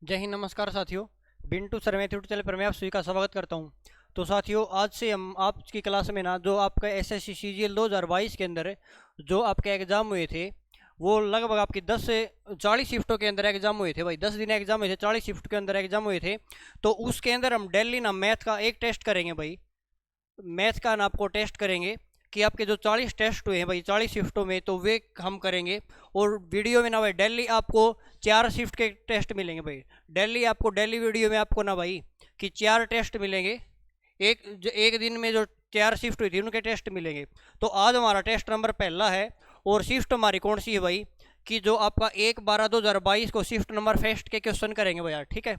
जय हिंद, नमस्कार साथियों। बिंटू सर यूट्यूब चैनल पर मैं आप सभी का स्वागत करता हूं। तो साथियों, आज से हम आपकी क्लास में ना जो आपका एसएससी सीजीएल 2022 के अंदर जो आपके एग्ज़ाम हुए थे, वो लगभग आपकी 10 से 40 शिफ्टों के अंदर एग्ज़ाम हुए थे भाई। 10 दिन एग्ज़ाम हुए थे, 40 शिफ्ट के अंदर एग्ज़ाम हुए थे। तो उसके अंदर हम डेली ना मैथ का एक टेस्ट करेंगे भाई। मैथ का ना आपको टेस्ट करेंगे कि आपके जो 40 टेस्ट हुए हैं भाई 40 शिफ्टों में, तो वे हम करेंगे। और वीडियो में ना भाई डेली आपको 4 शिफ्ट के टेस्ट मिलेंगे भाई। डेली वीडियो में आपको ना भाई कि 4 टेस्ट मिलेंगे। एक दिन में जो 4 शिफ्ट हुई थी उनके टेस्ट मिलेंगे। तो आज हमारा टेस्ट नंबर पहला है। और शिफ्ट हमारी कौन सी है भाई कि जो आपका 1/12/2022 को शिफ्ट नंबर फर्स्ट के क्वेश्चन करेंगे भैया, ठीक है।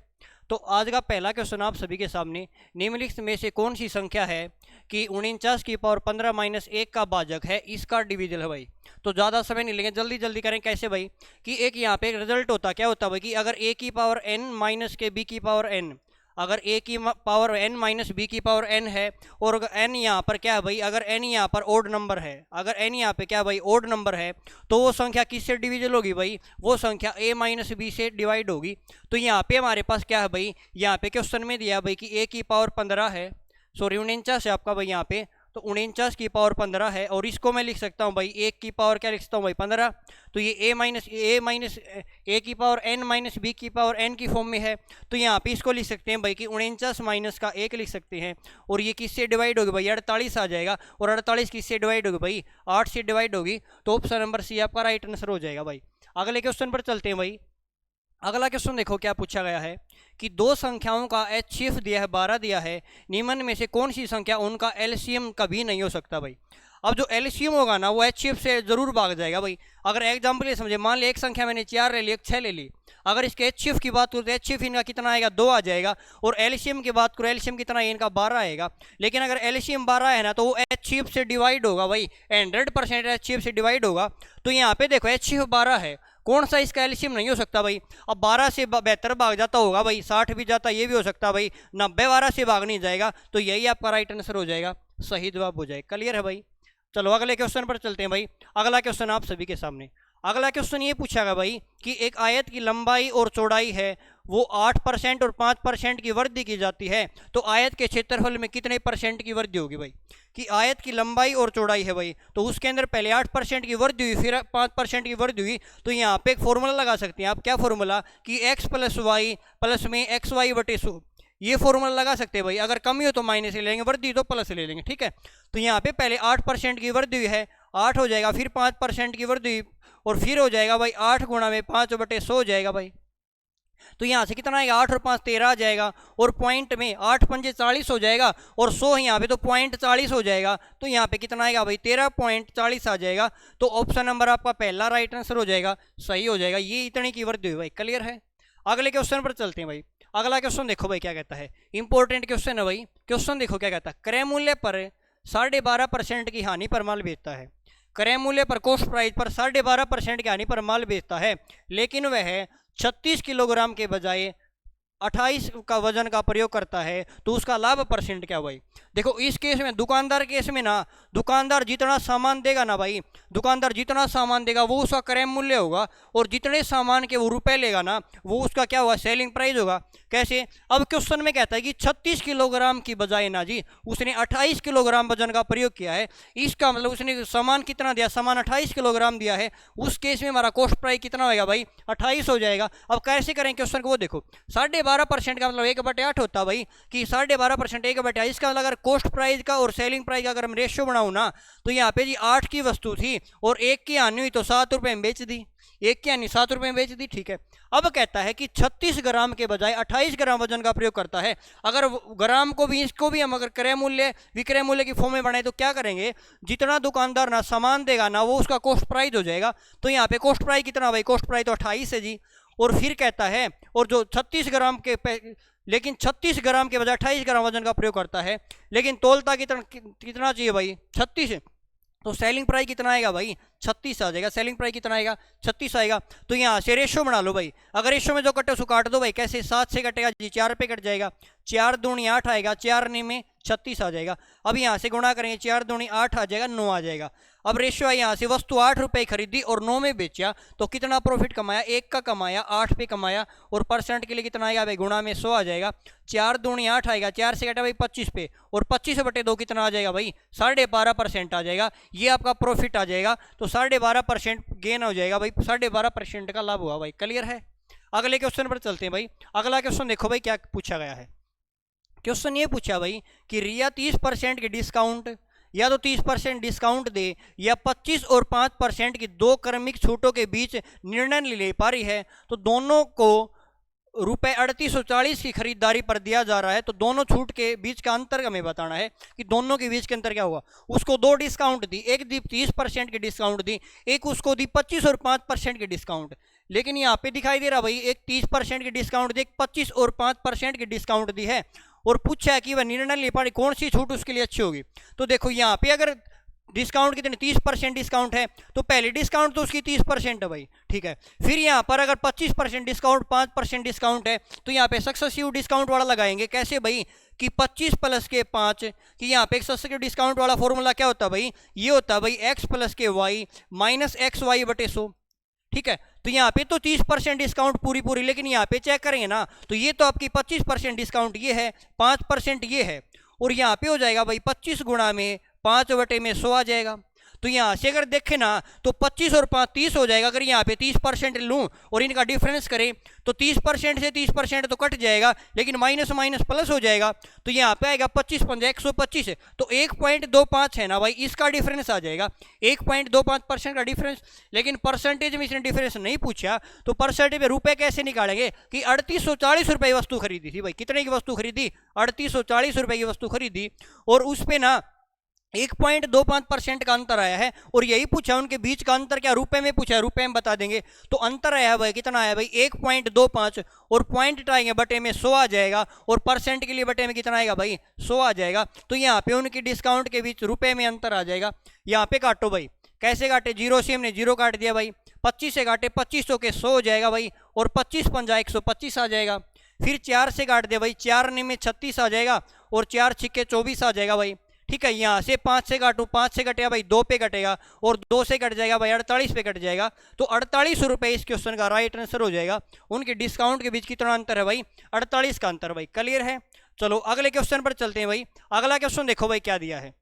तो आज का पहला क्वेश्चन आप सभी के सामने, निम्नलिखित में से कौन सी संख्या है कि 49 की पावर 15 माइनस 1 का भाजक है, इसका डिविजन है भाई। तो ज़्यादा समय नहीं लेंगे, जल्दी जल्दी करें। कैसे भाई कि एक यहाँ पे एक रिजल्ट होता क्या होता है भाई कि अगर a की पावर n माइनस के b की पावर n, अगर a की पावर n माइनस b की पावर n है, और अगर n यहाँ पर क्या है भाई, अगर n यहाँ पर ओड नंबर है, अगर n यहाँ पे क्या है भाई ओड नंबर है, तो वो संख्या किससे डिविजन होगी भाई, वो संख्या a माइनस b से डिवाइड होगी। तो यहाँ पे हमारे पास क्या है भाई, यहाँ पे क्वेश्चन में दिया भाई कि a की पावर 15 है, सॉरी 49 है आपका भाई यहाँ पे। तो 49 की पावर 15 है, और इसको मैं लिख सकता हूँ भाई 1 की पावर क्या लिख सकता हूँ भाई 15। तो ये ए की पावर n माइनस बी की पावर n की फॉर्म में है। तो यहाँ पे इसको लिख सकते हैं भाई कि 49 माइनस का 1 लिख सकते हैं। और ये किससे डिवाइड होगी भाई, 48 आ जाएगा। और 48 किससे डिवाइड होगी भाई, 8 से डिवाइड होगी। तो ऑप्शन नंबर सी आपका राइट आंसर हो जाएगा भाई। अगले क्वेश्चन पर चलते हैं भाई। अगला क्वेश्चन देखो क्या पूछा गया है कि दो संख्याओं का एचसीएफ दिया है 12 दिया है, निम्न में से कौन सी संख्या उनका एलसीएम कभी नहीं हो सकता भाई। अब जो एलसीएम होगा ना वो एचसीएफ से जरूर भाग जाएगा भाई। अगर एग्जाम्पल ये समझे, मान ली एक संख्या मैंने 4 ले ली, एक 6 ले ली। अगर इसके एचसीएफ की बात करूँ तो एचसीएफ इनका कितना आएगा, 2 आ जाएगा। और एलसीएम की बात करो, एलसीएम कितना है इनका, 12 आएगा। लेकिन अगर एलसीएम 12 है ना तो वो एचसीएफ से डिवाइड होगा भाई, 100% एचसीएफ से डिवाइड होगा। तो यहाँ पे देखो एचसीएफ 12 है, कौन सा इसका एलसीएम नहीं हो सकता भाई। अब 12 से 72 भाग जाता होगा भाई, 60 भी जाता, ये भी हो सकता भाई। 90 12 से भाग नहीं जाएगा। तो यही आपका राइट आंसर हो जाएगा, सही जवाब हो जाएगा। क्लियर है भाई। चलो अगले क्वेश्चन पर चलते हैं भाई। अगला क्वेश्चन आप सभी के सामने, अगला क्वेश्चन ये पूछा गया भाई कि एक आयत की लंबाई और चौड़ाई है, वो 8% और 5% की वृद्धि की जाती है। तो आयत के क्षेत्रफल में कितने परसेंट की वृद्धि होगी भाई। कि आयत की लंबाई और चौड़ाई है भाई, तो उसके अंदर पहले 8% की वृद्धि हुई, फिर 5% की वृद्धि हुई। तो यहाँ पे एक फॉर्मूला लगा सकते हैं आप। क्या फॉर्मूला कि x प्लस वाई प्लस में एक्स वाई बटे 100, ये फॉर्मूला लगा सकते हैं भाई। अगर कमी हो तो माइनस ले लेंगे, वृद्धि तो प्लस ले लेंगे, ठीक है। तो यहाँ पे पहले 8% की वृद्धि हुई है, 8 हो जाएगा, फिर 5% की वृद्धि हुई, और फिर हो जाएगा भाई 8 गुणा में 5 बटे 100 हो जाएगा भाई। तो यहाँ से कितना आएगा, 8 और 5 13 आ जाएगा। और पॉइंट में 8 पंजे 40 हो जाएगा, और 100 यहाँ पे तो पॉइंट 40 हो जाएगा। तो यहाँ पे कितना आएगा भाई, 13.40 आ जाएगा। तो ऑप्शन नंबर आपका पहला राइट आंसर हो जाएगा, सही हो जाएगा। ये इतनी की वृद्धि हुई भाई। क्लियर है। अगले क्वेश्चन पर चलते हैं भाई। अगला क्वेश्चन देखो भाई क्या कहता है, इंपॉर्टेंट क्वेश्चन है भाई। क्वेश्चन देखो क्या कहता है, क्रय मूल्य पर 12.5% की हानि पर माल बेचता है। क्रय मूल्य पर कॉस्ट प्राइस पर 12.5% की हानि पर माल बेचता है, लेकिन वह 36 किलोग्राम के बजाय 28 का वजन का प्रयोग करता है, तो उसका लाभ परसेंट क्या भाई। देखो इस केस में, दुकानदार केस में ना, दुकानदार जितना सामान देगा ना भाई, दुकानदार जितना सामान देगा वो उसका क्रय मूल्य होगा। और जितने सामान के वो रुपए लेगा ना, वो उसका क्या हुआ, सेलिंग प्राइस होगा। कैसे, अब क्वेश्चन में कहता है कि 36 किलोग्राम की बजाय ना जी उसने 28 किलोग्राम वजन का प्रयोग किया है। इसका मतलब उसने सामान कितना दिया, सामान 28 किलोग्राम दिया है। उस केस में हमारा कॉस्ट प्राइस कितना होगा भाई, 28 हो जाएगा। अब कैसे करें क्वेश्चन को, वो देखो 12.5% का मतलब 1/8 होता है भाई, कि 12.5% 1/8। इसका मतलब अगर कॉस्ट प्राइस का और सेलिंग प्राइस का अगर हम रेशियो बनाऊं ना, तो यहाँ पे जी 8 की वस्तु थी और 1 की हानि हुई, तो 7 रुपये में बेच दी। 1 की हानि 7 रुपये में बेच दी, ठीक है। अब कहता है कि 36 ग्राम के बजाय 28 ग्राम वजन का प्रयोग करता है। अगर ग्राम को भी, इसको भी हम अगर क्रय मूल्य विक्रय मूल्य की फॉर्म में बनाए तो क्या करेंगे, जितना दुकानदार ना सामान देगा ना वो उसका कॉस्ट प्राइस हो जाएगा। तो यहाँ पे कॉस्ट प्राइस कितना भाई, कॉस्ट प्राइस तो 28 है जी। और फिर कहता है, और जो 36 ग्राम के लेकिन 36 ग्राम के बजाय 28 ग्राम वजन का प्रयोग करता है, लेकिन तोलता कितना चाहिए भाई, 36 है। तो सेलिंग प्राइस कितना आएगा भाई, 36 आ जाएगा। सेलिंग प्राइस कितना आएगा 36 आएगा। तो यहाँ से रेशो बना लो भाई, अगर रेशो में जो कटे उसको काट दो भाई, कैसे 7 से कटेगा जी 4 पे कट जाएगा, 4 दूनी 8 आएगा, 4 में 36 आ जाएगा। अब यहाँ से गुणा करेंगे, 4 दूनी 8 आ जाएगा, 9 आ जाएगा। अब रेशियो है यहाँ से वस्तु 8 रुपए खरीदी और 9 में बेचा तो कितना प्रॉफिट कमाया, 1 का कमाया, 8 पे कमाया, और परसेंट के लिए कितना आएगा भाई, गुणा में 100 आ जाएगा। 4 दूनी 8 आएगा, 4 से घटा भाई 25 पे, और 25 बटे 2 कितना आ जाएगा भाई, 12.5% आ जाएगा। ये आपका प्रॉफिट आ जाएगा। तो 12.5% गेन हो जाएगा भाई, 12.5% का लाभ हुआ भाई। क्लियर है। अगले क्वेश्चन पर चलते हैं भाई। अगला क्वेश्चन देखो भाई क्या पूछा गया है। क्वेश्चन ये पूछा भाई कि रिया 30% की डिस्काउंट या तो 30% डिस्काउंट दे या 25 और 5% की 2 क्रमिक छूटों के बीच निर्णय ले पा रही है, तो दोनों को रुपए 3840 की खरीदारी पर दिया जा रहा है। तो दोनों छूट के बीच का अंतर हमें बताना है कि दोनों के बीच के अंतर क्या हुआ। उसको 2 डिस्काउंट दी, एक दी 30% की डिस्काउंट दी, एक उसको दी 25 और 5% की डिस्काउंट। लेकिन यहाँ पे दिखाई दे रहा भाई एक 30% की डिस्काउंट दी, एक 25 और 5% की डिस्काउंट दी है, और पूछा है कि वह निर्णय ले पा रही कौन सी छूट उसके लिए अच्छी होगी। तो देखो यहाँ पे अगर डिस्काउंट कितने 30% डिस्काउंट है तो पहले डिस्काउंट तो उसकी 30% है भाई, ठीक है। फिर यहाँ पर अगर 25% डिस्काउंट 5% डिस्काउंट है तो यहाँ पे सक्सेसिव डिस्काउंट वाला लगाएंगे। कैसे भाई कि 25 प्लस के 5, कि यहाँ पे एक सक्सेसिव डिस्काउंट वाला फॉर्मूला क्या होता है भाई, ये होता है भाई x प्लस के y माइनस एक्स वाई बटे 100, ठीक है। तो यहाँ पे तो 30% डिस्काउंट पूरी, लेकिन यहाँ पे चेक करेंगे ना तो ये तो आपकी 25% डिस्काउंट ये है, 5% ये है, और यहाँ पे हो जाएगा भाई 25 गुणा में 5 बटे में 100 आ जाएगा। तो यहाँ से अगर देखें ना तो 25 और 5 30 हो जाएगा। अगर यहाँ पे 30% लूँ और इनका डिफरेंस करें तो 30% से 30% तो कट जाएगा, लेकिन माइनस माइनस प्लस हो जाएगा। तो यहाँ पे आएगा 25 पंजा 125 है, तो 1.25 है ना भाई, इसका डिफरेंस आ जाएगा 1.25% का डिफरेंस। लेकिन परसेंटेज में इसने डिफरेंस नहीं पूछा, तो परसेंटेज में रुपए कैसे निकालेंगे कि 3840 रुपये वस्तु खरीदी थी भाई। कितने की वस्तु खरीदी, 3840 रुपये की वस्तु खरीदी, और उस पर ना 1.25% का अंतर आया है, और यही पूछा उनके बीच का अंतर क्या, रुपए में पूछा है, रुपए में बता देंगे। तो अंतर आया भाई कितना आया भाई 1.25, और पॉइंट हटाएंगे बटे में 100 आ जाएगा, और परसेंट के लिए बटे में कितना आएगा भाई 100 आ जाएगा। तो यहाँ पे उनकी डिस्काउंट के बीच रुपए में अंतर आ जाएगा। यहाँ पे काटो भाई, कैसे काटे, 0 से हमने 0 काट दिया भाई, 25 से काटे 25 के 100 हो जाएगा भाई, और 25 पंजा 125 आ जाएगा। फिर 4 से काट दिया भाई, 4 में 36 आ जाएगा, और 4 छिक्के 24 आ जाएगा भाई, ठीक है। यहाँ से 5 से काटूँ, 5 से कटेगा भाई 2 पे कटेगा, और 2 से कट जाएगा भाई 48 पे कट जाएगा। तो 48 रुपये इस क्वेश्चन का राइट आंसर हो जाएगा। उनके डिस्काउंट के बीच कितना अंतर है भाई, 48 का अंतर भाई। क्लियर है। चलो अगले क्वेश्चन पर चलते हैं भाई। अगला क्वेश्चन देखो भाई क्या दिया है।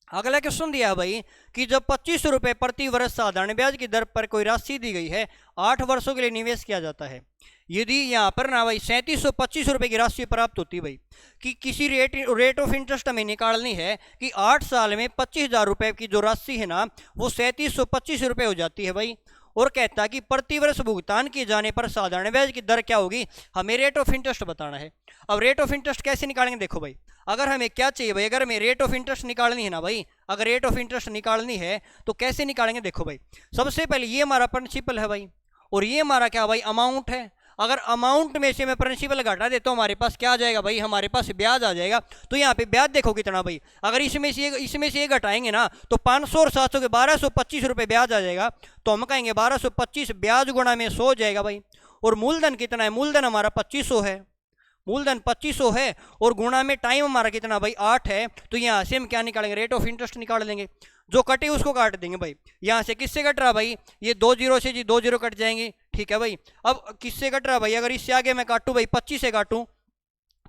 अगला क्वेश्चन दिया है भाई कि जब 25 रुपये प्रति वर्ष साधारण ब्याज की दर पर कोई राशि दी गई है, 8 वर्षों के लिए निवेश किया जाता है। यदि यहाँ पर ना भाई 3725 रुपये की राशि प्राप्त होती भाई, कि किसी रेट ऑफ इंटरेस्ट हमें निकालनी है कि 8 साल में 25,000 रुपये की जो राशि है ना वो 3725 रुपये हो जाती है भाई, और कहता है कि प्रति वर्ष भुगतान किए जाने पर साधारण ब्याज की दर क्या होगी, हमें रेट ऑफ इंटरेस्ट बताना है। अब रेट ऑफ इंटरेस्ट कैसे निकालेंगे, देखो भाई अगर हमें क्या चाहिए भाई, अगर हमें रेट ऑफ इंटरेस्ट निकालनी है ना भाई, अगर रेट ऑफ इंटरेस्ट निकालनी है तो कैसे निकालेंगे, देखो भाई सबसे पहले ये हमारा प्रिंसिपल है भाई, और ये हमारा क्या भाई अमाउंट है। अगर अमाउंट में से मैं प्रिंसिपल घटा दे तो हमारे पास क्या आ जाएगा भाई, हमारे पास ब्याज आ जाएगा। तो यहाँ पे ब्याज देखो कितना भाई, अगर इसमें से ये घटाएंगे ना तो 500 और 700 के 1225 रुपये ब्याज आ जाएगा। तो हम कहेंगे 1225 ब्याज गुणा में 100 हो जाएगा भाई। और मूलधन कितना है, मूलधन हमारा 2500 है, मूलधन 2500 है, और गुणा में टाइम हमारा कितना भाई 8 है। तो यहाँ से हम क्या निकालेंगे, रेट ऑफ इंटरेस्ट निकाल लेंगे। जो कटे उसको काट देंगे भाई। यहाँ से किससे कट रहा भाई, ये 2 0 से जी 2 0 कट जाएंगे, ठीक है भाई। अब किससे कट रहा भाई, अगर इससे आगे मैं काटूँ भाई 25 से काटूँ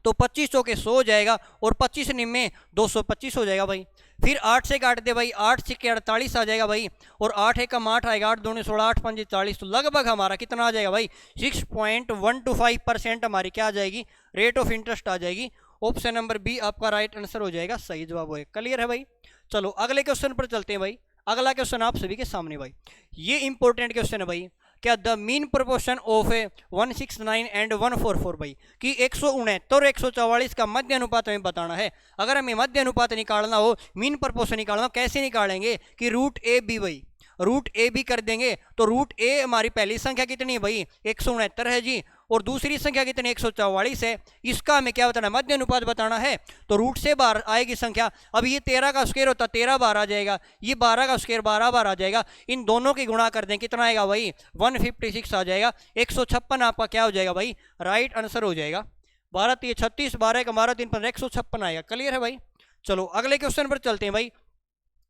तो 2500 के 100 हो जाएगा, और 25 में 225 हो जाएगा भाई। फिर 8 से काट दे भाई, 8 से 48 आ जाएगा भाई, और 8 एकम 8 आएगा, 8 दूनी 16, 8 पंजे 40। तो लगभग हमारा कितना आ जाएगा भाई 6.125% हमारी क्या आ जाएगी, रेट ऑफ इंटरेस्ट आ जाएगी। ऑप्शन नंबर बी आपका राइट आंसर हो जाएगा, सही जवाब हो। क्लियर है भाई। चलो अगले क्वेश्चन पर चलते हैं भाई। अगला क्वेश्चन आप सभी के सामने भाई, ये इंपॉर्टेंट क्वेश्चन है भाई। क्या the mean proportion of 169 and 144 भाई, कि 169 और 144 का मध्य अनुपात हमें बताना है। अगर हमें मध्य अनुपात निकालना हो, मीन प्रोपोर्शन निकालना हो, कैसे निकालेंगे कि रूट ए बी भाई, रूट ए बी कर देंगे। तो रूट ए हमारी पहली संख्या कितनी है भाई 169 है जी, और दूसरी संख्या कितनी 144 है। इसका हमें क्या बताना, मध्य अनुपात बताना है। तो रूट से बाहर आएगी संख्या। अब ये 13 का स्क्वायर होता 13 बार आ जाएगा, ये 12 का स्क्वायर 12 बार आ जाएगा। इन दोनों की गुणा कर दें, कितना आएगा भाई 156 आ जाएगा। 156 आपका क्या हो जाएगा भाई, राइट आंसर हो जाएगा। 12 3 36, 12 का 12 3 15, 156 आएगा। क्लियर है भाई। चलो अगले क्वेश्चन पर चलते हैं भाई।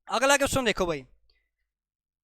अगला क्वेश्चन देखो भाई,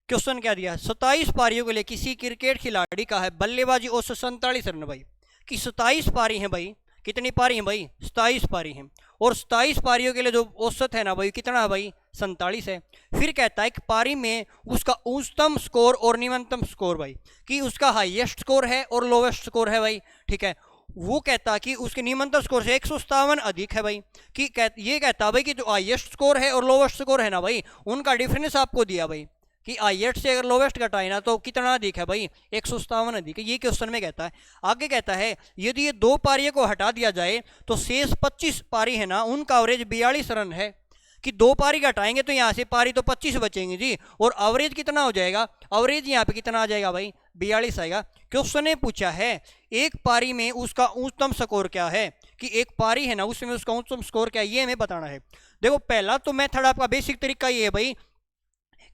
क्वेश्चन क्या दिया है, 27 पारियों के लिए किसी क्रिकेट खिलाड़ी का है बल्लेबाजी औसत 47 रन भाई। कि 27 पारी हैं भाई, कितनी पारी हैं भाई 27 पारी हैं, और 27 पारियों के लिए जो औसत है ना भाई कितना है भाई 47 है। फिर कहता है कि पारी में उसका उच्चतम स्कोर और न्यूनतम स्कोर भाई, कि उसका हाईएस्ट स्कोर है और लोवेस्ट स्कोर है भाई, ठीक है। वो कहता कि उसके न्यूनतम स्कोर से 157 अधिक है भाई। कि ये कहता भाई कि जो हाईएस्ट स्कोर है और लोवेस्ट स्कोर है ना भाई, उनका डिफरेंस आपको दिया भाई, कि हाईएस्ट से अगर लोवेस्ट घटाए ना तो कितना अधिक है भाई 157 अधिक है। ये क्वेश्चन में कहता है। आगे कहता है यदि ये दो पारियों को हटा दिया जाए तो शेष 25 पारी है ना, उनका एवरेज 42 रन है। कि दो पारी घटाएंगे तो यहाँ से पारी तो 25 बचेंगे जी, और एवरेज कितना हो जाएगा, एवरेज यहाँ पे कितना आ जाएगा भाई 42 आएगा। क्वेश्चन ने पूछा है एक पारी में उसका उच्चतम स्कोर क्या है, कि एक पारी है ना उसमें उसका उच्चतम स्कोर क्या है, ये हमें बताना है। देखो पहला तो मेथड आपका बेसिक तरीका ये है भाई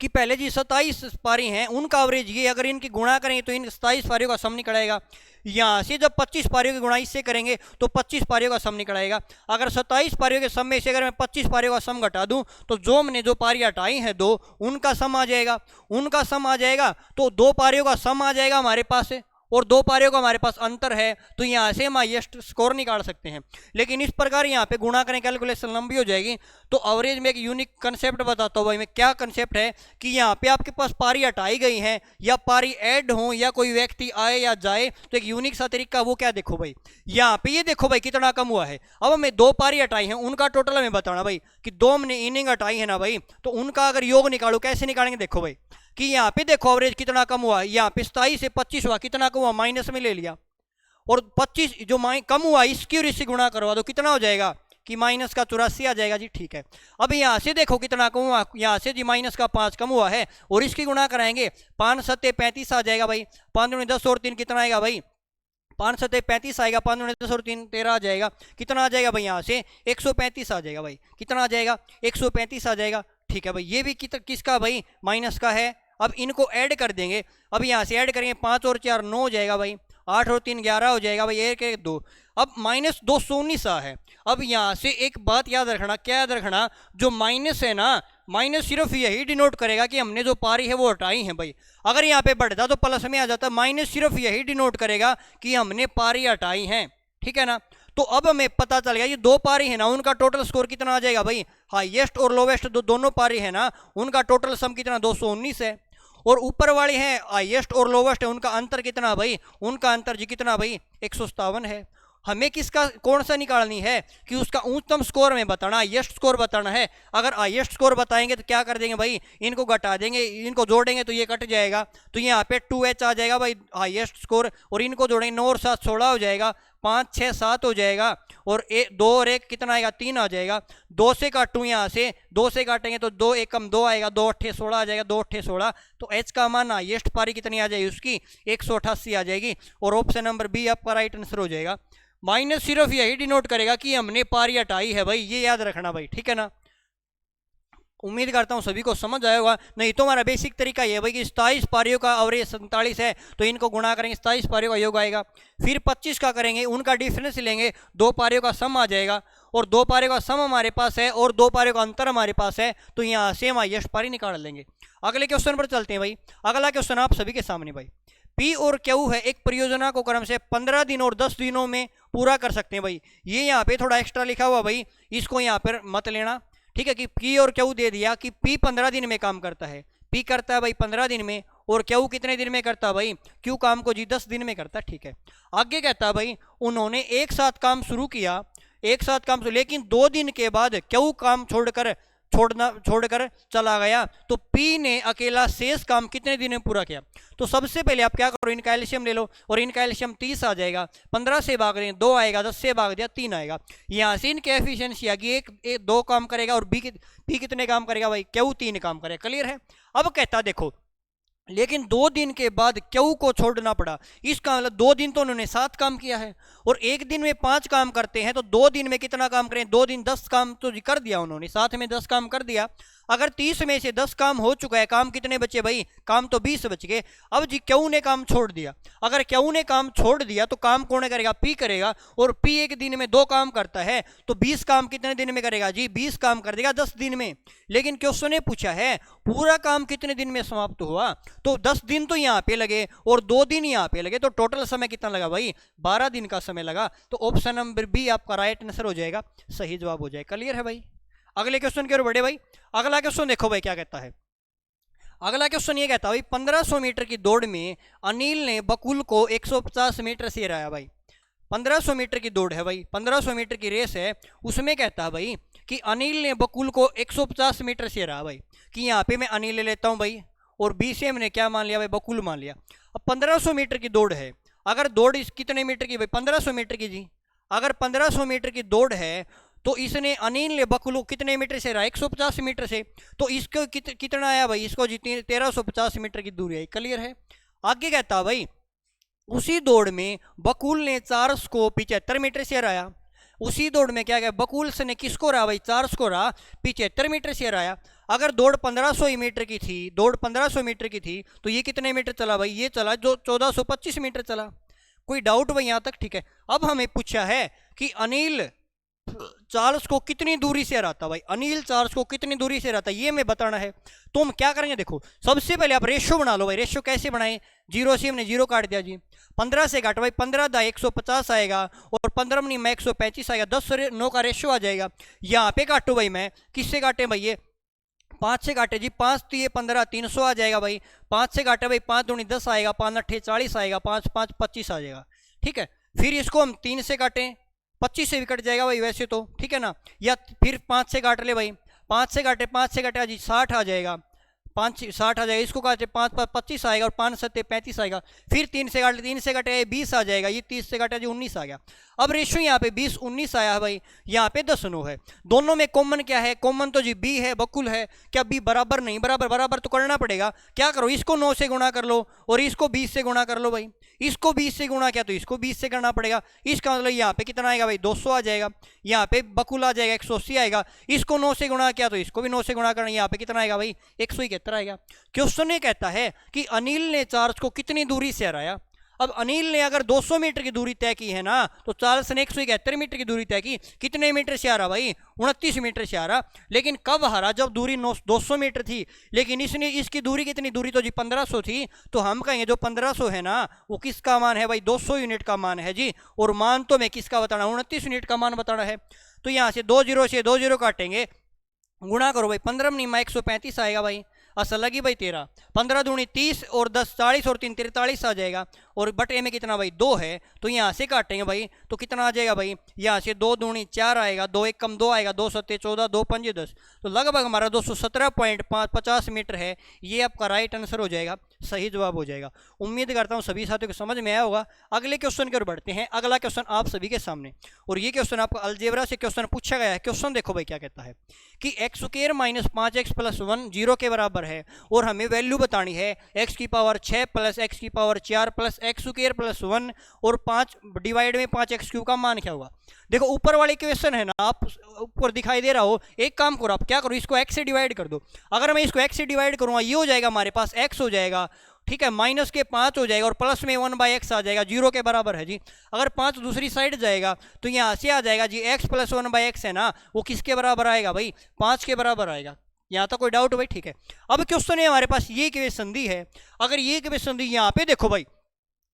कि पहले जी 27 पारी हैं उनका एवरेज ये, अगर इनकी गुणा करेंगे तो इन 27 पारियों का सम निकल आएगा। यहाँ से जब 25 पारियों की गुणा इससे करेंगे तो 25 पारियों का सम निकल आएगा। अगर 27 पारियों के सम में से अगर मैं 25 पारियों का सम घटा दूं तो जो हमने जो पारी हटाई हैं दो, उनका सम आ जाएगा। उनका सम आ जाएगा तो दो पारियों का सम आ जाएगा हमारे पास से, और दो पारियों का हमारे पास अंतर है, तो यहाँ से हम हाईएस्ट स्कोर निकाल सकते हैं। लेकिन इस प्रकार यहाँ पे गुणा करें कैलकुलेशन लंबी हो जाएगी। तो एवरेज में एक यूनिक कंसेप्ट बताता हूँ भाई मैं। क्या कंसेप्ट है कि यहाँ पे आपके पास पारी हटाई गई है या पारी ऐड हो या कोई व्यक्ति आए या जाए, तो एक यूनिक सा तरीका वो क्या, देखो भाई यहाँ पे ये देखो भाई कितना कम हुआ है। अब हमें दो पारी हटाई है, उनका टोटल हमें बताना भाई, कि दो हमने इनिंग हटाई है ना भाई, तो उनका अगर योग निकालो, कैसे निकालेंगे देखो भाई, कि यहाँ पे देखो एवरेज कितना कम हुआ, यहाँ पे 27 से 25 हुआ, कितना कम हुआ माइनस में ले लिया, और 25 जो कम हुआ इसकी और इससे गुणा करवा दो, कितना हो जाएगा कि माइनस का 84 आ जाएगा जी, ठीक है। अब यहाँ से देखो कितना कम हुआ, यहाँ से जी माइनस का 5 कम हुआ है, और इसकी गुणा कराएंगे 5 7 35 आ जाएगा भाई। 5 दूनी 10 और 3 कितना आएगा भाई 5 7 35 आएगा, 5 दूनी 10 और 3 13 आ जाएगा। कितना आ जाएगा भाई यहाँ से 135 आ जाएगा भाई, कितना आ जाएगा 135 आ जाएगा, ठीक है भाई। ये भी किसका भाई माइनस का है। अब इनको ऐड कर देंगे, अब यहाँ से ऐड करेंगे 5 और 4 9 हो जाएगा भाई, 8 और 3 11 हो जाएगा भाई, 1 1 2, अब माइनस 219 है। अब यहाँ से एक बात याद रखना, क्या याद रखना, जो माइनस है ना, माइनस सिर्फ यही डिनोट करेगा कि हमने जो पारी है वो हटाई है भाई। अगर यहाँ पे बढ़ता तो प्लस में आ जाता, माइनस सिर्फ यही डिनोट करेगा कि हमने पारी हटाई है, ठीक है ना। तो अब हमें पता चल गया ये दो पारी है ना, उनका टोटल स्कोर कितना आ जाएगा भाई, हाईएस्ट और लोवेस्ट दोनों पारी है ना, उनका टोटल सम कितना 219 है। और ऊपर वाले हैं हाईएस्ट और लोवेस्ट है, उनका अंतर कितना भाई, उनका अंतर जी कितना भाई 157 है। हमें किसका कौन सा निकालनी है, कि उसका उच्चतम स्कोर में बताना, हाईएस्ट स्कोर बताना है। अगर हाईएस्ट स्कोर बताएंगे तो क्या कर देंगे भाई, इनको घटा देंगे, इनको जोड़ेंगे तो ये कट जाएगा, तो यहाँ पे 2h आ जाएगा भाई हाईएस्ट स्कोर, और इनको जोड़ेंगे 9 और 7 16 हो जाएगा, 5 6 7 हो जाएगा, और 2 और 1 कितना आएगा 3 आ जाएगा। 2 से काटूँ यहाँ से, 2 से काटेंगे तो 2 1 कम 2 आएगा, 2 8 16 आ जाएगा, 2 8 16, तो h का मान हाईएस्ट पारी कितनी आ जाएगी उसकी 188 आ जाएगी, और ऑप्शन नंबर बी आपका राइट आंसर हो जाएगा। माइनस सिर्फ यही डिनोट करेगा कि हमने पारी हटाई है भाई, ये याद रखना भाई, ठीक है ना। उम्मीद करता हूँ सभी को समझ आया होगा। नहीं तो हमारा बेसिक तरीका ये है भाई कि 27 पारियों का एवरेज 47 है, तो इनको गुणा करेंगे 27 पारियों का योग आएगा, फिर 25 का करेंगे, उनका डिफरेंस लेंगे, दो पारियों का सम आ जाएगा, और दो पारियों का सम हमारे पास है और दो पारियों का अंतर हमारे पास है, तो यहाँ से हम हाईएस्ट पारी निकाल लेंगे। अगले क्वेश्चन पर चलते हैं भाई। अगला क्वेश्चन आप सभी के सामने भाई, पी और क्यू है एक परियोजना को क्रम से 15 दिन और 10 दिनों में पूरा कर सकते हैं भाई। ये यहाँ पे थोड़ा एक्स्ट्रा लिखा हुआ भाई, इसको यहाँ पर मत लेना, ठीक है। कि पी और क्यू दे दिया कि पी 15 दिन में काम करता है, पी करता है भाई 15 दिन में, और क्यू कितने दिन में करता है भाई, क्यू काम को जी 10 दिन में करता है, ठीक है। आगे कहता है भाई उन्होंने एक साथ काम शुरू किया, एक साथ काम लेकिन 2 दिन के बाद क्यू काम छोड़कर चला गया, तो पी ने अकेला शेष काम कितने दिन में पूरा किया। तो सबसे पहले आप क्या करो, इनका एलसीएम ले लो, और इनका एलसीएम 30 आ जाएगा, 15 से भाग दें 2 आएगा, 10 से भाग दिया 3 आएगा। यहाँ से इनके एफिशिएंसी आ गई, एक 2 काम करेगा, और पी कितने काम करेगा भाई, क्यू 3 काम करेगा। क्लियर है। अब कहता देखो लेकिन 2 दिन के बाद क्यू को छोड़ना पड़ा। इसका मतलब 2 दिन तो उन्होंने 7 काम किया है, और एक दिन में 5 काम करते हैं, तो 2 दिन में कितना काम करें? 2 दिन 10 काम तो कर दिया उन्होंने, साथ में 10 काम कर दिया। अगर 30 में से 10 काम हो चुका है, काम कितने बचे भाई? काम तो 20 बच गए। अब जी क्यू ने काम छोड़ दिया। अगर क्यू ने काम छोड़ दिया तो काम कौन करेगा? पी करेगा, और पी एक दिन में 2 काम करता है, तो 20 काम कितने दिन में करेगा जी? 20 काम कर देगा 10 दिन में। लेकिन क्वेश्चन ने पूछा है पूरा काम कितने दिन में समाप्त हुआ, तो 10 दिन तो यहाँ पे लगे और 2 दिन यहाँ पे लगे, तो टोटल समय कितना लगा भाई? 12 दिन का समय लगा। तो ऑप्शन नंबर बी आपका राइट आंसर हो जाएगा, सही जवाब हो जाएगा। क्लियर है भाई? अगले क्वेश्चन की ओर बढ़े भाई। अगला क्वेश्चन देखो भाई क्या कहता है। अगला क्वेश्चन ये कहता है भाई 1500 मीटर की दौड़ में अनिल ने बकुल को 150 मीटर से हराया भाई। 1500 मीटर की दौड़ है भाई, 1500 मीटर की रेस है, उसमें कहता है भाई कि अनिल ने बकुल को 150 मीटर से हराया भाई। कि यहाँ पे मैं अनिल ले लेता हूँ भाई, और बी से हमने क्या मान लिया भाई? बकुल मान लिया। अब 1500 मीटर की दौड़ है, अगर दौड़ इस कितने मीटर की भाई? 1500 मीटर की जी। अगर 1500 मीटर की दौड़ है तो इसने अनिल ने बकुल को कितने मीटर से हराया? 150 मीटर से। तो इसको कितना आया भाई? इसको जितनी 1350 मीटर की दूरी आई। क्लियर है? आगे कहता भाई उसी दौड़ में बकुल ने चार्ल्स को 75 मीटर से हराया। उसी दौड़ में क्या गया? बकुल ने किसको हराया भाई? चार्ल्स को हरा, 75 मीटर से हराया। अगर दौड़ 1500 मीटर की थी, दौड़ 1500 मीटर की थी, तो ये कितने मीटर चला भाई? ये चला जो 1425 मीटर चला। कोई डाउट भाई यहाँ तक? ठीक है। अब हमें पूछा है कि अनिल चार्ल्स को कितनी दूरी से हराता भाई? अनिल चार्ल्स को कितनी दूरी से हराता, ये हमें बताना है। तो हम क्या करेंगे? देखो सबसे पहले आप रेशियो बना लो भाई। रेशियो कैसे बनाए? 0 से हमने 0 काट दिया जी। 15 से काट भाई, 15 दा 150 आएगा, और 15 में 135 आएगा, 10 से 9 का रेशियो आ जाएगा। यहाँ पे काटो भाई, मैं किससे काटे भाई? ये 5 से काटे जी। 5 तो ये 15, 300 आ जाएगा भाई। 5 से काटे भाई, 5 दूनी 10 आएगा, 5 अट्ठे 40 आएगा, 5 5 25 आ जाएगा। ठीक है। फिर इसको हम 3 से काटें, 25 से भी कट जाएगा भाई वैसे तो, ठीक है ना। या फिर 5 से काट ले भाई, 5 से काटे, 5 से काटे जी 60 आ जाएगा, 5 60 आ जाएगा। इसको काटे 5 5 25 आएगा, और 5 7 35 आएगा। फिर 3 से काटे, 3 से काटे 20 आ जाएगा। ये 30 से काटे जी 19 आ गया। अब रेशियो यहाँ पे 20 19 आया है भाई, यहाँ पे 10 9 है। दोनों में कॉमन क्या है? कॉमन तो जी बी है, बकुल है। क्या बी बराबर? नहीं बराबर, बराबर तो करना पड़ेगा। क्या करो? इसको 9 से गुणा कर लो, और इसको 20 से गुणा कर लो भाई। इसको 20 से गुणा किया तो इसको 20 से करना पड़ेगा। इसका मतलब यहाँ पे कितना आएगा भाई? 200 आ जाएगा। यहाँ पे बकुल आ जाएगा 180 आएगा। इसको 9 से गुणा किया तो इसको भी 9 से गुणा करना, यहाँ पे कितना आएगा भाई? 171 आएगा। क्वेश्चन ये कहता है कि अनिल ने चार्ल्स को कितनी दूरी से हराया। अब अनिल ने अगर 200 मीटर की दूरी तय की है ना, तो चार्ल्स ने 171 मीटर की दूरी तय की। कितने मीटर से हारा भाई? 29 मीटर से हारा। लेकिन कब हारा? जब दूरी 200 मीटर थी। लेकिन इसने इसकी दूरी कितनी? दूरी तो जी 1500 थी। तो हम कहेंगे जो 1500 है ना, वो किसका मान है भाई? 200 यूनिट का मान है जी। और मान तो मैं किसका बताना? 29 यूनिट का मान बताना है। तो यहाँ से 2 0 से 2 0 काटेंगे, गुणा करो भाई, 15 में 135 आएगा भाई, असल लगी भाई 13, 15 दूनी 30, और 10 40, और 3 43 आ जाएगा। और बटे में कितना भाई? 2 है। तो यहाँ से काटेंगे भाई, तो कितना आ जाएगा भाई? यहाँ से 2 दूनी 4 आएगा, 2 1 कम 2 आएगा, 2 7 14, 2 5 10, तो लगभग हमारा 217.50 मीटर है। ये आपका राइट आंसर हो जाएगा, सही जवाब हो जाएगा। उम्मीद करता हूँ सभी साथियों को समझ में आया होगा। अगले क्वेश्चन की ओर बढ़ते हैं। अगला क्वेश्चन आप सभी के सामने, और ये क्वेश्चन आपको अलजेब्रा से क्वेश्चन पूछा गया है। क्वेश्चन देखो भाई क्या कहता है कि x square minus 5x plus 1 zero के बराबर है, और हमें वैल्यू बतानी है x की पावर 6 प्लस x की power 4 plus x square plus 1, और 5 डिवाइड में 5x क्यूब का मान क्या होगा। देखो ऊपर वाले क्वेश्चन है ना, आप ऊपर दिखाई दे रहा हो, एक काम करो, आप क्या करो, इसको x से डिवाइड कर दो। अगर मैं इसको x से डिवाइड करूँगा, ये हो जाएगा हमारे पास x हो जाएगा, ठीक है, माइनस के 5 हो जाएगा, और प्लस में 1/x आ जाएगा, जीरो के बराबर है जी। अगर 5 दूसरी साइड जाएगा तो यहाँ से आ जाएगा जी x प्लस 1/x है ना, वो किसके बराबर आएगा भाई? 5 के बराबर आएगा। यहाँ तक कोई डाउट भाई? ठीक है। अब क्वेश्चन है हमारे पास ये क्वेश्चन संधि है। अगर ये क्वेश्चन संधि यहाँ पे देखो भाई,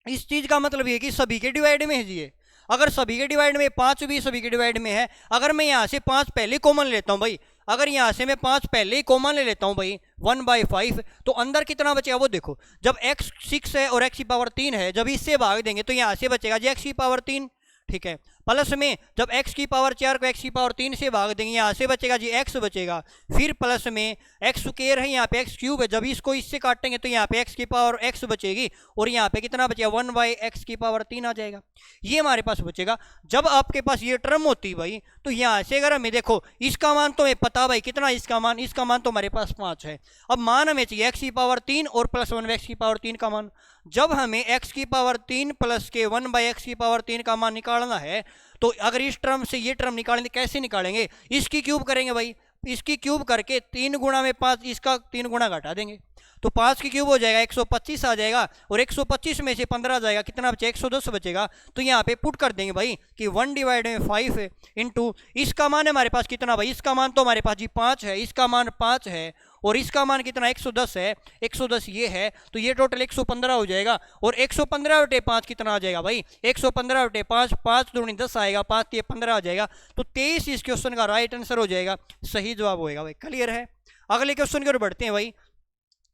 इस चीज का मतलब ये कि सभी के डिवाइड में है जी। अगर सभी के डिवाइड में 5 भी सभी के डिवाइड में है, अगर मैं यहाँ से 5 पहले कॉमन लेता हूँ भाई, अगर यहाँ से मैं 5 पहले ही कॉमन ले लेता हूँ भाई 1/5, तो अंदर कितना बचेगा वो देखो। जब x 6 है और x की पावर 3 है, जब इससे भाग देंगे तो यहाँ से बचेगा जी x की पावर 3, ठीक है। प्लस में जब x की पावर 4 को x की पावर 3 से भाग देंगे, यहाँ से बचेगा जी x बचेगा, फिर प्लस में x स्क्वायर है, यहाँ पे x क्यूब है, जब इसको इससे काटेंगे तो यहाँ पे x की पावर x बचेगी और यहाँ पे कितना बचेगा 1/x की पावर 3 आ जाएगा, ये हमारे पास बचेगा। जब आपके पास ये टर्म होती भाई तो यहाँ से अगर हमें देखो इसका मान तो हमें पता भाई कितना, इसका मान तो हमारे पास 5 है। अब मान हमें चाहिए x की पावर 3 और प्लस 1/x की पावर 3 का मान। जब हमें x की पावर 3 प्लस के 1/x की पावर 3 का मान निकालना है तो अगर इस टर्म से ये टर्म निकालेंगे, कैसे निकालेंगे, इसकी क्यूब करेंगे भाई, इसकी क्यूब करके 3 गुणा में 5, इसका 3 गुणा घटा देंगे तो 5 की क्यूब हो जाएगा 125 आ जाएगा और 125 में से 15 आ जाएगा, कितना बचेगा 110 बचेगा। तो यहाँ पे पुट कर देंगे भाई कि 1/5 है इंटू इसका मान है हमारे पास कितना भाई, इसका मान तो हमारे पास जी 5 है, इसका मान 5 है और इसका मान कितना 110 है, 110 ये है तो ये टोटल 115 हो जाएगा और 115/5 कितना आ जाएगा भाई 115/5, 5 दूनी 10 आएगा, 5 ये 15 आ जाएगा। तो 23 इस क्वेश्चन का राइट आंसर हो जाएगा, सही जवाब होएगा भाई। क्लियर है। अगले क्वेश्चन की ओर बढ़ते हैं भाई।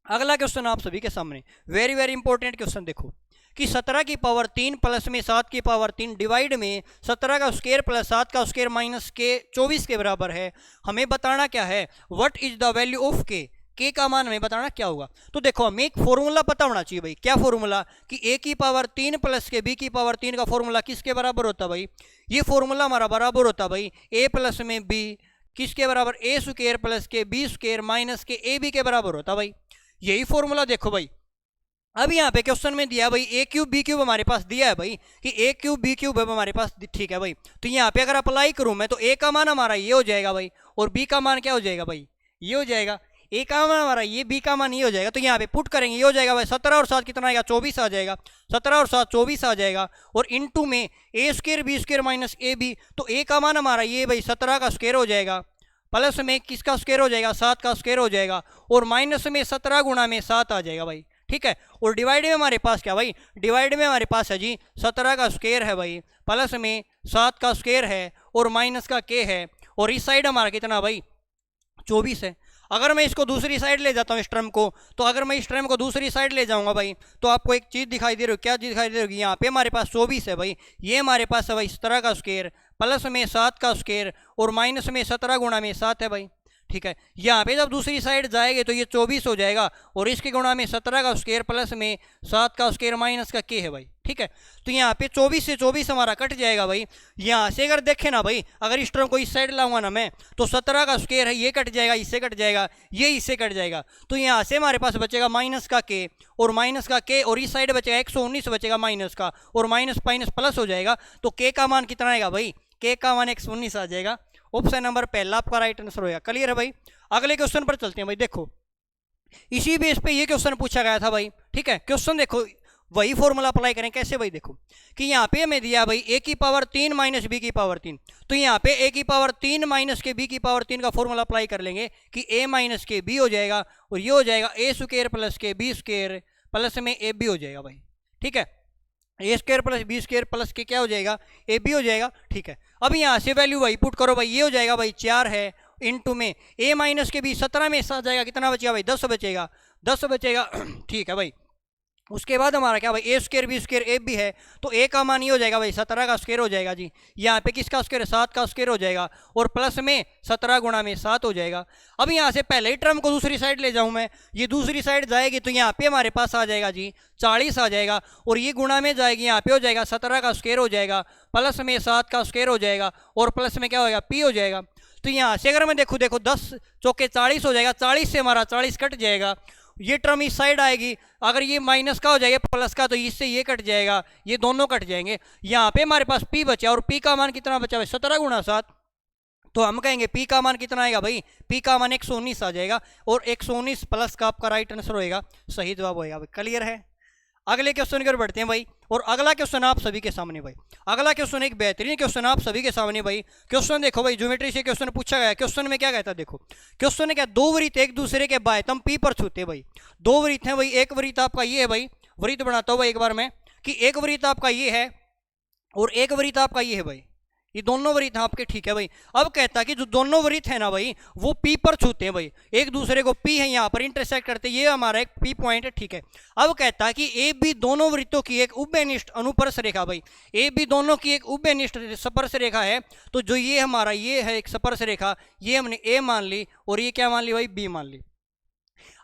अगला क्वेश्चन आप सभी के सामने वेरी वेरी इंपॉर्टेंट क्वेश्चन देखो कि 17 की पावर 3 प्लस में 7 की पावर 3 डिवाइड में 17 का स्क्वायर प्लस 7 का स्क्वायर माइनस के 24 के बराबर है। हमें बताना क्या है, what is the value of के का मान हमें बताना क्या होगा। तो देखो हमें एक फॉर्मूला पता होना चाहिए भाई, क्या फॉर्मूला कि a की पावर 3 प्लस के b की पावर 3 का फॉर्मूला किसके बराबर होता है भाई, ये फॉर्मूला हमारा बराबर होता है भाई a प्लस में b किसके बराबर, a स्क्वायर प्लस के b स्क्वायर माइनस के ए बी के बराबर होता है भाई, यही फॉर्मूला देखो भाई। अब यहाँ पे क्वेश्चन में दिया भाई a क्यूब b क्यूब हमारे पास दिया है भाई कि a क्यूब b क्यूब है हमारे पास, ठीक है भाई। तो यहाँ पे अगर अप्लाई करूँ मैं तो a का मान हमारा ये हो जाएगा भाई और b का मान क्या हो जाएगा भाई, ये हो जाएगा। a का मान हमारा ये, b का मान ये हो जाएगा। तो यहाँ पे पुट करेंगे, ये हो जाएगा भाई 17 और 7 कितना आएगा 24 आ जाएगा, 17 और 7 24 आ जाएगा और इनटू में a square b square minus A B. तो a का मान हमारा ये भाई 17 का स्क्वायर हो जाएगा प्लस में किसका स्क्वायर हो जाएगा 7 का स्क्वायर हो जाएगा और माइनस में 17 गुणा में 7 आ जाएगा भाई, ठीक है। और डिवाइड में हमारे पास क्या भाई, डिवाइड में हमारे पास है जी 17 का स्क्वायर है भाई प्लस में 7 का स्क्वायर है और माइनस का के है और इस साइड हमारा कितना भाई 24 है। अगर मैं इसको दूसरी साइड ले जाता हूँ इस टर्म को, तो अगर मैं इस टर्म को दूसरी साइड ले जाऊंगा भाई तो आपको एक चीज़ दिखाई दे रही हो, क्या चीज़ दिखाई दे रही होगी, यहाँ पे हमारे पास 24 है भाई, ये हमारे पास है भाई 17 का स्क्वायर प्लस में 7 का स्क्वायर और माइनस में 17 गुणा में 7 है भाई, ठीक है। यहाँ पे जब दूसरी साइड जाएगी तो ये 24 हो जाएगा और इसके गुणा में 17 का स्क्वायर प्लस में 7 का स्क्वायर माइनस का के है भाई, ठीक है। तो यहाँ पे 24 से 24 हमारा कट जाएगा भाई। यहाँ से अगर देखें ना भाई, अगर इस टर्म को इस साइड लाऊंगा ना मैं तो 17 का स्क्वायर है ये कट जाएगा, इससे कट जाएगा, ये इससे कट जाएगा। तो यहाँ से हमारे पास बचेगा माइनस का के और माइनस का के और इस साइड बचेगा 119 बचेगा माइनस का और माइनस माइनस प्लस हो जाएगा। तो के का मान कितना आएगा भाई, के का मान 119 आ जाएगा। ऑप्शन नंबर पहला आपका राइट आंसर होगा। क्लियर है भाई। अगले क्वेश्चन पर चलते हैं भाई। देखो इसी बेस पे ये क्वेश्चन पूछा गया था भाई, ठीक है। क्वेश्चन देखो वही फॉर्मूला अप्लाई करें, कैसे भाई, देखो कि यहाँ पे हमें दिया भाई a की पावर 3 माइनस b की पावर 3। तो यहाँ पे a की पावर 3 माइनस के b की पावर 3 का फॉर्मूला अप्लाई कर लेंगे कि a माइनस के b हो जाएगा और ये हो जाएगा a स्क्वायर प्लस के b स्क्वायर प्लस में ए बी हो जाएगा भाई, ठीक है। A square plus b square plus के क्या हो जाएगा ए बी हो जाएगा, ठीक है। अब यहाँ से वैल्यू भाई पुट करो भाई, ये हो जाएगा भाई 4 है इनटू में a माइनस के बी 17 में आ जाएगा, कितना बचेगा भाई 10 बचेगा, 10 बचेगा, ठीक है भाई। उसके बाद हमारा क्या भाई ए स्क्वायर बी स्क्वायर ए भी है तो a का मान ये हो जाएगा भाई 17 का स्क्वायर हो जाएगा जी। यहाँ पे किसका स्क्वायर 7 का स्क्वायर हो जाएगा और प्लस में 17 गुणा में 7 हो जाएगा। अब यहाँ से पहले ही टर्म को दूसरी साइड ले जाऊँ मैं, ये दूसरी साइड जाएगी तो यहाँ पे हमारे पास आ जाएगा जी 40 आ जाएगा और ये गुणा में जाएगी, यहाँ पे हो जाएगा 17 का स्क्वायर हो जाएगा प्लस में 7 का स्क्वायर हो जाएगा और प्लस में क्या होगा p हो जाएगा। तो यहाँ से अगर मैं देखो 10 चौके 40 हो जाएगा, 40 से हमारा 40 कट जाएगा, ये टर्म इस साइड आएगी, अगर ये माइनस का हो जाएगा प्लस का तो इससे ये कट जाएगा, ये दोनों कट जाएंगे। यहाँ पे हमारे पास p बचा और p का मान कितना बचा भाई 17 गुणा 7, तो हम कहेंगे p का मान कितना आएगा भाई, p का मान 119 आ जाएगा और 119 प्लस का आपका राइट आंसर होएगा, सही जवाब होएगा भाई। क्लियर है। अगले क्वेश्चन की ओर बढ़ते हैं भाई और अगला क्वेश्चन आप सभी के सामने भाई। अगला क्वेश्चन एक बेहतरीन क्वेश्चन आप सभी के सामने भाई। क्वेश्चन देखो भाई, ज्योमेट्री से क्वेश्चन पूछा गया। क्वेश्चन में क्या कहता है, देखो क्वेश्चन है क्या, दो वृत्त एक दूसरे के बाह्यतम P पर छूते भाई। दो वृत्त हैं भाई, एक वृत्त आपका ये है भाई, वृत्त बनाता हूँ भाई एक बार मैं कि एक वृत्त आपका ये है और एक वृत्त आपका ये है भाई, ये दोनों वृत्त हैं आपके, ठीक है भाई। अब कहता है कि जो दोनों वृत्त है ना भाई वो पी पर छूते हैं भाई, एक दूसरे को पी है यहाँ पर इंटरसेक्ट करते हैं, ये हमारा एक पी पॉइंट है, ठीक है। अब कहता है कि ए बी दोनों वृत्तों की एक उभयनिष्ठ अनुप्रस्थ रेखा भाई, ए बी दोनों की एक उभयनिष्ठ स्पर्श रेखा है। तो जो ये हमारा ये है एक स्पर्श रेखा, ये हमने ए मान ली और ये क्या मान ली भाई, बी मान ली।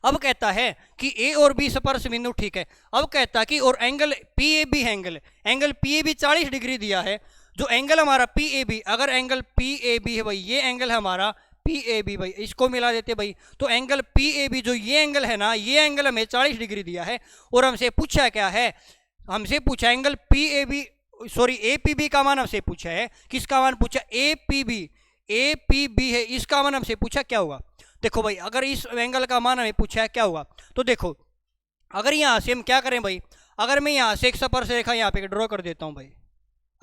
अब कहता है कि ए और बी स्पर्श बिंदु, ठीक है। अब कहता है कि और angle P A B angle P A B 40 degree दिया है। जो एंगल हमारा पी ए बी, अगर एंगल पी ए बी है भाई, ये एंगल हमारा पी ए बी भाई, इसको मिला देते भाई, तो एंगल पी ए बी जो ये एंगल है ना, ये एंगल हमें 40 डिग्री दिया है। और हमसे पूछा क्या है, हमसे पूछा angle P A B, sorry A P B का मान हमसे पूछा है, किसका मान पूछा, ए पी बी है, इसका मान हमसे पूछा क्या होगा। देखो भाई अगर इस एंगल का मान हमें पूछा है क्या होगा, तो देखो अगर यहाँ से हम क्या करें भाई, अगर मैं यहाँ से एक स्पर्श रेखा यहाँ पे ड्रॉ कर देता हूँ भाई,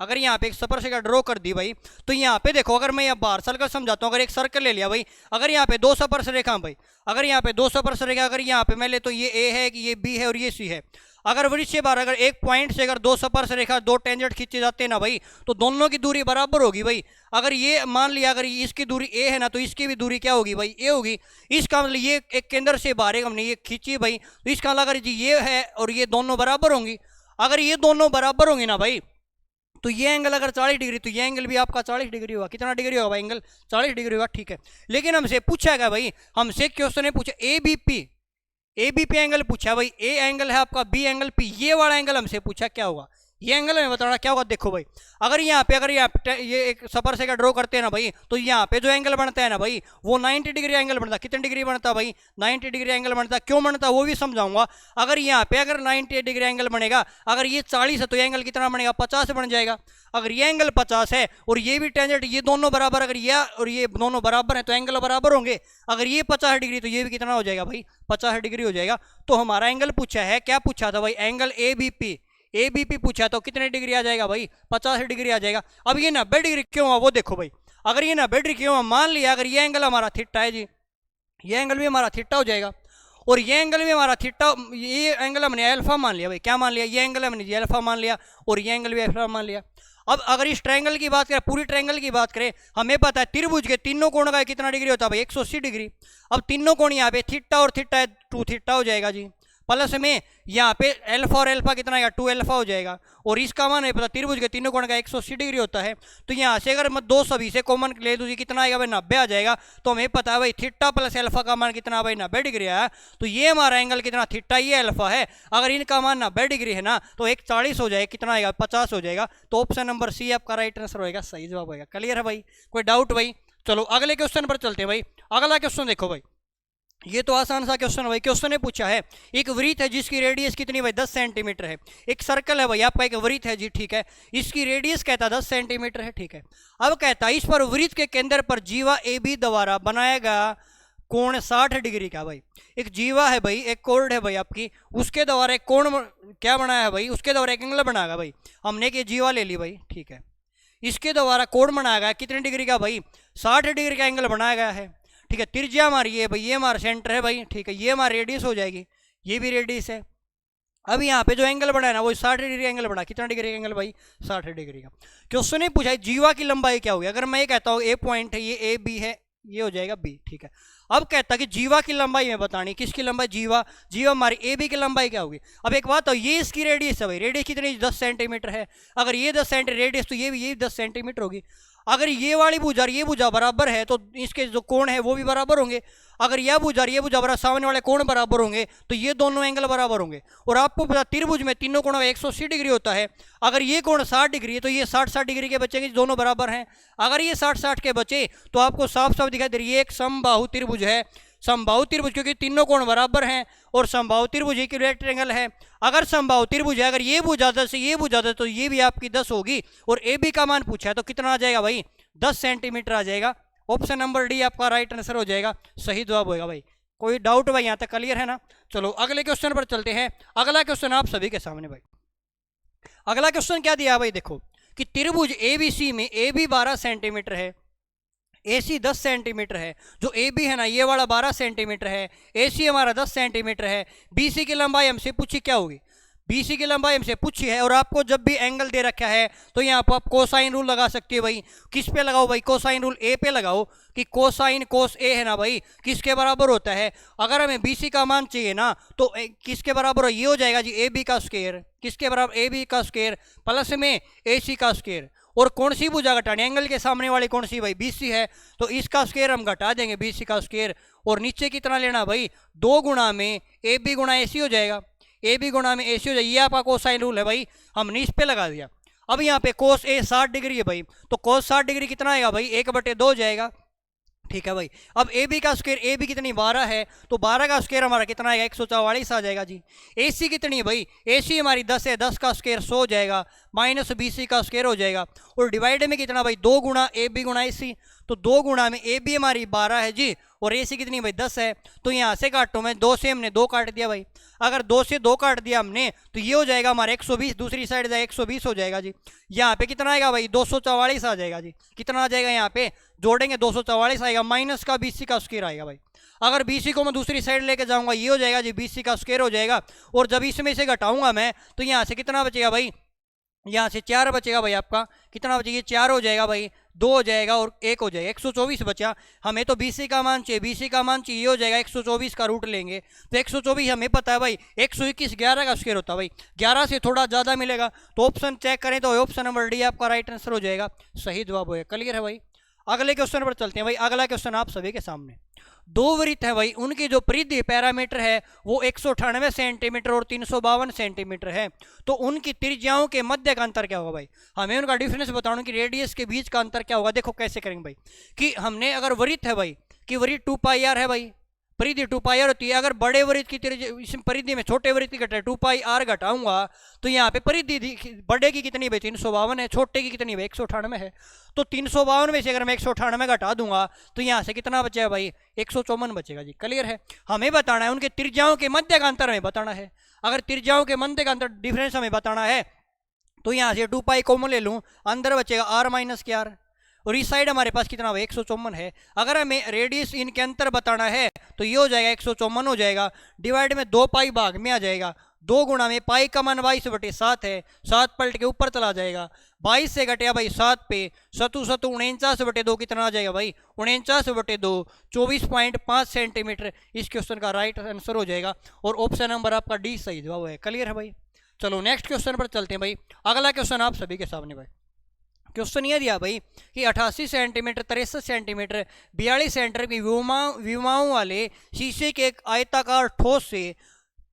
अगर यहाँ पे एक स्पर्श रेखा ड्रॉ कर दी भाई, तो यहाँ पे देखो अगर मैं यहाँ बाहर सर्कल समझाता हूँ, अगर एक सर्कल ले लिया भाई, अगर यहाँ पे दो स्पर्श रेखा भाई, अगर यहाँ पे दो स्पर्श रेखा, अगर यहाँ पे मैं ले तो ये ए है कि ये बी है और ये सी है। अगर वृत्त से बाहर अगर एक पॉइंट से अगर दो स्पर्श रेखा दो टेंजेंट खींचे जाते हैं ना भाई, तो दोनों की दूरी बराबर होगी भाई। अगर ये मान लिया अगर इसकी दूरी ए है ना, तो इसकी भी दूरी क्या होगी भाई, ए होगी। इसका मतलब ये एक केंद्र से बाहर हमने ये खींची भाई, तो इसका अगर जी ये है और ये दोनों बराबर होंगी, अगर ये दोनों बराबर होंगी ना भाई, तो ये एंगल अगर 40 डिग्री, तो ये एंगल भी आपका 40 डिग्री होगा। कितना डिग्री होगा भाई, एंगल 40 डिग्री होगा, ठीक है। लेकिन हमसे पूछा गया भाई, हमसे क्वेश्चन ने पूछा ए बी पी एंगल पूछा भाई, ए एंगल है आपका, बी एंगल पी, ये वाला एंगल हमसे पूछा क्या होगा, ये एंगल हमें बताना क्या होगा। देखो भाई अगर यहाँ पे ये एक स्पर्श रेखा ड्रॉ करते हैं ना भाई, तो यहाँ पे जो एंगल बनता है ना भाई वो 90 डिग्री एंगल बनता है। कितने डिग्री बनता है भाई, 90 डिग्री एंगल बनता है। क्यों बनता है वो भी समझाऊंगा। अगर यहाँ पे अगर 90 डिग्री एंगल बनेगा, अगर ये 40 है तो ये एंगल कितना बनेगा, 50 बन जाएगा। अगर ये एंगल 50 है और ये भी टेंजेंट, ये दोनों बराबर, अगर ये और ये दोनों बराबर है तो एंगल बराबर होंगे। अगर ये 50 डिग्री तो ये भी कितना हो जाएगा भाई, 50 डिग्री हो जाएगा। तो हमारा एंगल पूछा है, क्या पूछा था भाई, एंगल ए बी पी पूछा, तो कितने डिग्री आ जाएगा भाई, 50 डिग्री आ जाएगा। अब ये 90 डिग्री क्यों हुआ वो देखो भाई, अगर ये 90 डिग्री क्यों हुआ, मान लिया अगर ये एंगल हमारा थीटा है जी, ये एंगल भी हमारा थीटा हो जाएगा और ये एंगल भी हमारा थीटा, ये एंगल हमने अल्फा मान लिया भाई, क्या मान लिया, ये एंगल हमने अल्फा मान लिया और ये एंगल भी अल्फा मान लिया। अब अगर इस ट्रायंगल की बात करें, पूरी ट्रायंगल की बात करें, हमें पता है त्रिभुज के तीनों कोण का कितना डिग्री होता है भाई, 180 डिग्री। अब तीनों कोण यहाँ पे थीटा और थीटा है, 2 थीटा हो जाएगा जी, प्लस में यहाँ पे अल्फा और अल्फा कितना आएगा, 2 अल्फा हो जाएगा। और इसका मान है पता, त्रिभुज के तीनों कोण का 180 डिग्री होता है। तो यहाँ से अगर मैं दो सभी से कॉमन ले दूँ, कितना आएगा भाई, 90 आ जाएगा। तो हमें पता है भाई थीटा प्लस अल्फा का मान कितना भाई, 90 डिग्री आया। तो ये हमारा एंगल कितना, थीटा ये अल्फा है, अगर इनका मान 90 डिग्री है ना, तो एक 40 हो जाएगा, कितना आएगा, 50 हो जाएगा। तो ऑप्शन नंबर सी आपका राइट आंसर होगा, सही जवाब होगा। क्लियर है भाई, कोई डाउट भाई। चलो अगले क्वेश्चन पर चलते हैं भाई। अगला क्वेश्चन देखो भाई, ये तो आसान सा क्वेश्चन है भाई। क्वेश्चन ने पूछा है एक वृत्त है जिसकी रेडियस कितनी भाई, 10 सेंटीमीटर है। एक सर्कल है भाई आपका, एक वृत्त है जी, ठीक है। इसकी रेडियस कहता है 10 सेंटीमीटर है, ठीक है। अब कहता है इस पर वृत्त के केंद्र पर जीवा ए बी द्वारा बनाया गया कोण 60 डिग्री का भाई। एक जीवा है भाई, एक कोर्ड है भाई आपकी, उसके द्वारा एक कोण क्या बनाया है भाई, उसके द्वारा एक एंगल बनाया भाई। हमने एक जीवा ले ली भाई, ठीक है। इसके द्वारा कोण बनाया गया कितने डिग्री का भाई, 60 डिग्री का एंगल बनाया गया है, ठीक है। त्रिज्या हमारी है भाई, ये हमारा सेंटर है भाई, ठीक है। ये हमारी रेडियस हो जाएगी, ये भी रेडियस है। अब यहाँ पे जो एंगल बना है ना वो 60 डिग्री एंगल बना, कितना डिग्री का एंगल भाई, 60 डिग्री का। क्वेश्चन ने पूछा है जीवा की लंबाई क्या होगी। अगर मैं ये कहता हूँ ए पॉइंट है, ये ए बी है, ये हो जाएगा बी, ठीक है। अब कहता है कि जीवा की लंबाई में बतानी, किसकी लंबाई, जीवा हमारी ए बी की लंबाई क्या होगी। अब एक बात हो, ये इसकी रेडियस है भाई, रेडियस कितनी, 10 सेंटीमीटर है। अगर ये 10 सेंटीमीटर रेडियस, तो ये 10 सेंटीमीटर होगी। अगर ये वाली भुजा और ये भुजा बराबर है तो इसके जो कोण है वो भी बराबर होंगे। अगर यह भुजा और ये भुजा बराबर, सामने वाले कोण बराबर होंगे, तो ये दोनों एंगल बराबर होंगे। और आपको पता त्रिभुज में तीनों कोणों का 180 डिग्री होता है। अगर ये कोण 60 डिग्री है तो ये 60 डिग्री के बचेंगे, दोनों बराबर हैं। अगर ये 60 के बचे तो आपको साफ साफ दिखाई दे रही है, एक समबाहु त्रिभुज है। समबाहु त्रिभुज क्योंकि तीनों कोण बराबर हैं और समबाहु त्रिभुज इक्विलेटरल एंगल है। अगर समबाहु त्रिभुज है, अगर ये भुजा 10 ये भुजा 10 तो ये भी आपकी 10 होगी। और ए बी का मान पूछा है तो कितना आ जाएगा भाई, 10 सेंटीमीटर आ जाएगा। ऑप्शन नंबर डी आपका राइट आंसर हो जाएगा, सही जवाब होगा भाई। कोई डाउट भाई, यहाँ तक क्लियर है ना। चलो अगले क्वेश्चन पर चलते हैं। अगला क्वेश्चन आप सभी के सामने भाई। अगला क्वेश्चन क्या दिया भाई, देखो कि त्रिभुज एबीसी में ए बी 12 सेंटीमीटर है, ए सी 10 सेंटीमीटर है। जो ए बी है ना ये वाला 12 सेंटीमीटर है, ए सी हमारा 10 सेंटीमीटर है। बी सी की लंबाई हमसे पूछी क्या होगी। बीसी की लंबाई हमसे पूछी है और आपको जब भी एंगल दे रखा है तो यहाँ पर आप कोसाइन रूल लगा सकते हो भाई। किस पे लगाओ भाई? कोसाइन रूल ए पे लगाओ कि कोसाइन कोस ए है ना भाई, किसके बराबर होता है? अगर हमें बीसी का मान चाहिए ना तो किसके बराबर ये हो जाएगा जी, ए बी का स्क्वायर। किसके बराबर? ए बी का स्क्वायर प्लस में ए सी का स्क्वायर। और कौन सी भुजा घटानी? एंगल के सामने वाली कौन सी भाई? बीसी है, तो इसका स्क्वायर हम घटा देंगे, बीसी का स्क्वायर। और नीचे कितना लेना भाई? 2 गुणा में ए बी गुणा ए सी हो जाएगा, ए बी गुणा में ए सी हो जाएगा। ये आपका कोसाइन रूल है भाई, हमने इस पे लगा दिया। अब यहाँ पे कोस ए 60 डिग्री है भाई, तो कोस 60 डिग्री कितना आएगा भाई? 1/2 हो जाएगा। ठीक है भाई। अब ए बी का स्क्वायर, ए बी कितनी 12 है, तो 12 का स्क्वायर हमारा कितना आएगा? 144 आ जाएगा जी। ए सी कितनी है भाई? ए सी हमारी 10 है, 10 का स्क्वायर 100 हो जाएगा, माइनस बी सी का स्क्वायर हो जाएगा। और डिवाइड में कितना भाई? 2 गुणा ए बी गुणा ए सी, तो 2 गुणा में ए बी हमारी 12 है जी और ए सी कितनी भाई? 10 है। तो यहाँ से काटो मैं, 2 से हमने 2 काट दिया भाई। अगर 2 से 2 काट दिया हमने तो ये हो जाएगा हमारा 120, दूसरी साइड जाए 120 हो जाएगा जी। यहाँ पे कितना आएगा भाई? 244 आ जाएगा जी। कितना आ जाएगा? यहाँ पे जोड़ेंगे 244 आएगा, माइनस का बीसी का स्क्वायर आएगा भाई। अगर बीसी को मैं दूसरी साइड लेके जाऊंगा ये हो जाएगा जी, बीसी का स्क्वायर हो जाएगा। और जब इसमें से घटाऊंगा मैं तो यहाँ से कितना बचेगा भाई? यहाँ से 4 बचेगा भाई। आपका कितना बचेगा? 4 हो जाएगा भाई, 2 हो जाएगा और 1 हो जाएगा, 124 बचा। हमें तो बीसी का मान चाहिए, बीसी का मान चाहिए, ये हो जाएगा 124 का रूट लेंगे तो 124 हमें पता है भाई 121 11 का स्क्वायर होता है भाई। 11 से थोड़ा ज़्यादा मिलेगा तो ऑप्शन चेक करें तो ऑप्शन नंबर डी आपका राइट आंसर हो जाएगा, सही जवाब होगा। क्लियर है भाई? अगले क्वेश्चन पर चलते हैं भाई। अगला क्वेश्चन आप सभी के सामने, 2 वृत्त है भाई, उनकी जो परिधि पैरामीटर है वो 198 सेंटीमीटर और 352 सेंटीमीटर है। तो उनकी त्रिज्याओं के मध्य का अंतर क्या होगा भाई? हमें उनका डिफरेंस बताना कि रेडियस के बीच का अंतर क्या होगा। देखो कैसे करेंगे भाई, कि हमने अगर वृत्त है भाई कि वृत्त 2 पाई आर है भाई, परिधि 2 पाई आर होती है। अगर बड़े वृत्त की इस परिधि में छोटे वृत्त की घटाए 2 पाई आर घटाऊंगा तो यहाँ पे परिधि बड़े की कितनी भाई? 352 है, छोटे की कितनी भाई? 198 है। तो 352 में से अगर मैं 198 घटा दूंगा तो यहाँ से कितना बचेगा भाई? 154 बचेगा जी। क्लियर है? हमें बताना है उनके त्रिज्याओं के मध्य का अंतर हमें बताना है। अगर त्रिज्याओं के मध्य का अंतर डिफरेंस हमें बताना है तो यहाँ से 2 पाई कॉमन ले लूँ, अंदर बचेगा आर माइनस के आर, और इस साइड हमारे पास कितना भाई? 154 है। अगर हमें रेडियस इनके अंतर बताना है तो ये हो जाएगा 154 हो जाएगा, डिवाइड में 2 पाई भाग में आ जाएगा, 2 गुणा में पाई का मान 22/7 है, 7 पलट के ऊपर चला जाएगा, 22 से घटेगा भाई 7 पे, 7 7 49/2 कितना आ जाएगा भाई? 49/2, 24.5 सेंटीमीटर इस क्वेश्चन का राइट आंसर हो जाएगा और ऑप्शन नंबर आपका डी सही जवाब है। क्लियर है भाई? चलो नेक्स्ट क्वेश्चन पर चलते हैं भाई। अगला क्वेश्चन आप सभी के सामने भाई, क्वेश्चन ये दिया भाई कि 88 सेंटीमीटर 63 सेंटीमीटर 42 सेंटीमीटर की विमाओं वाले शीशे के एक आयताकार ठोस से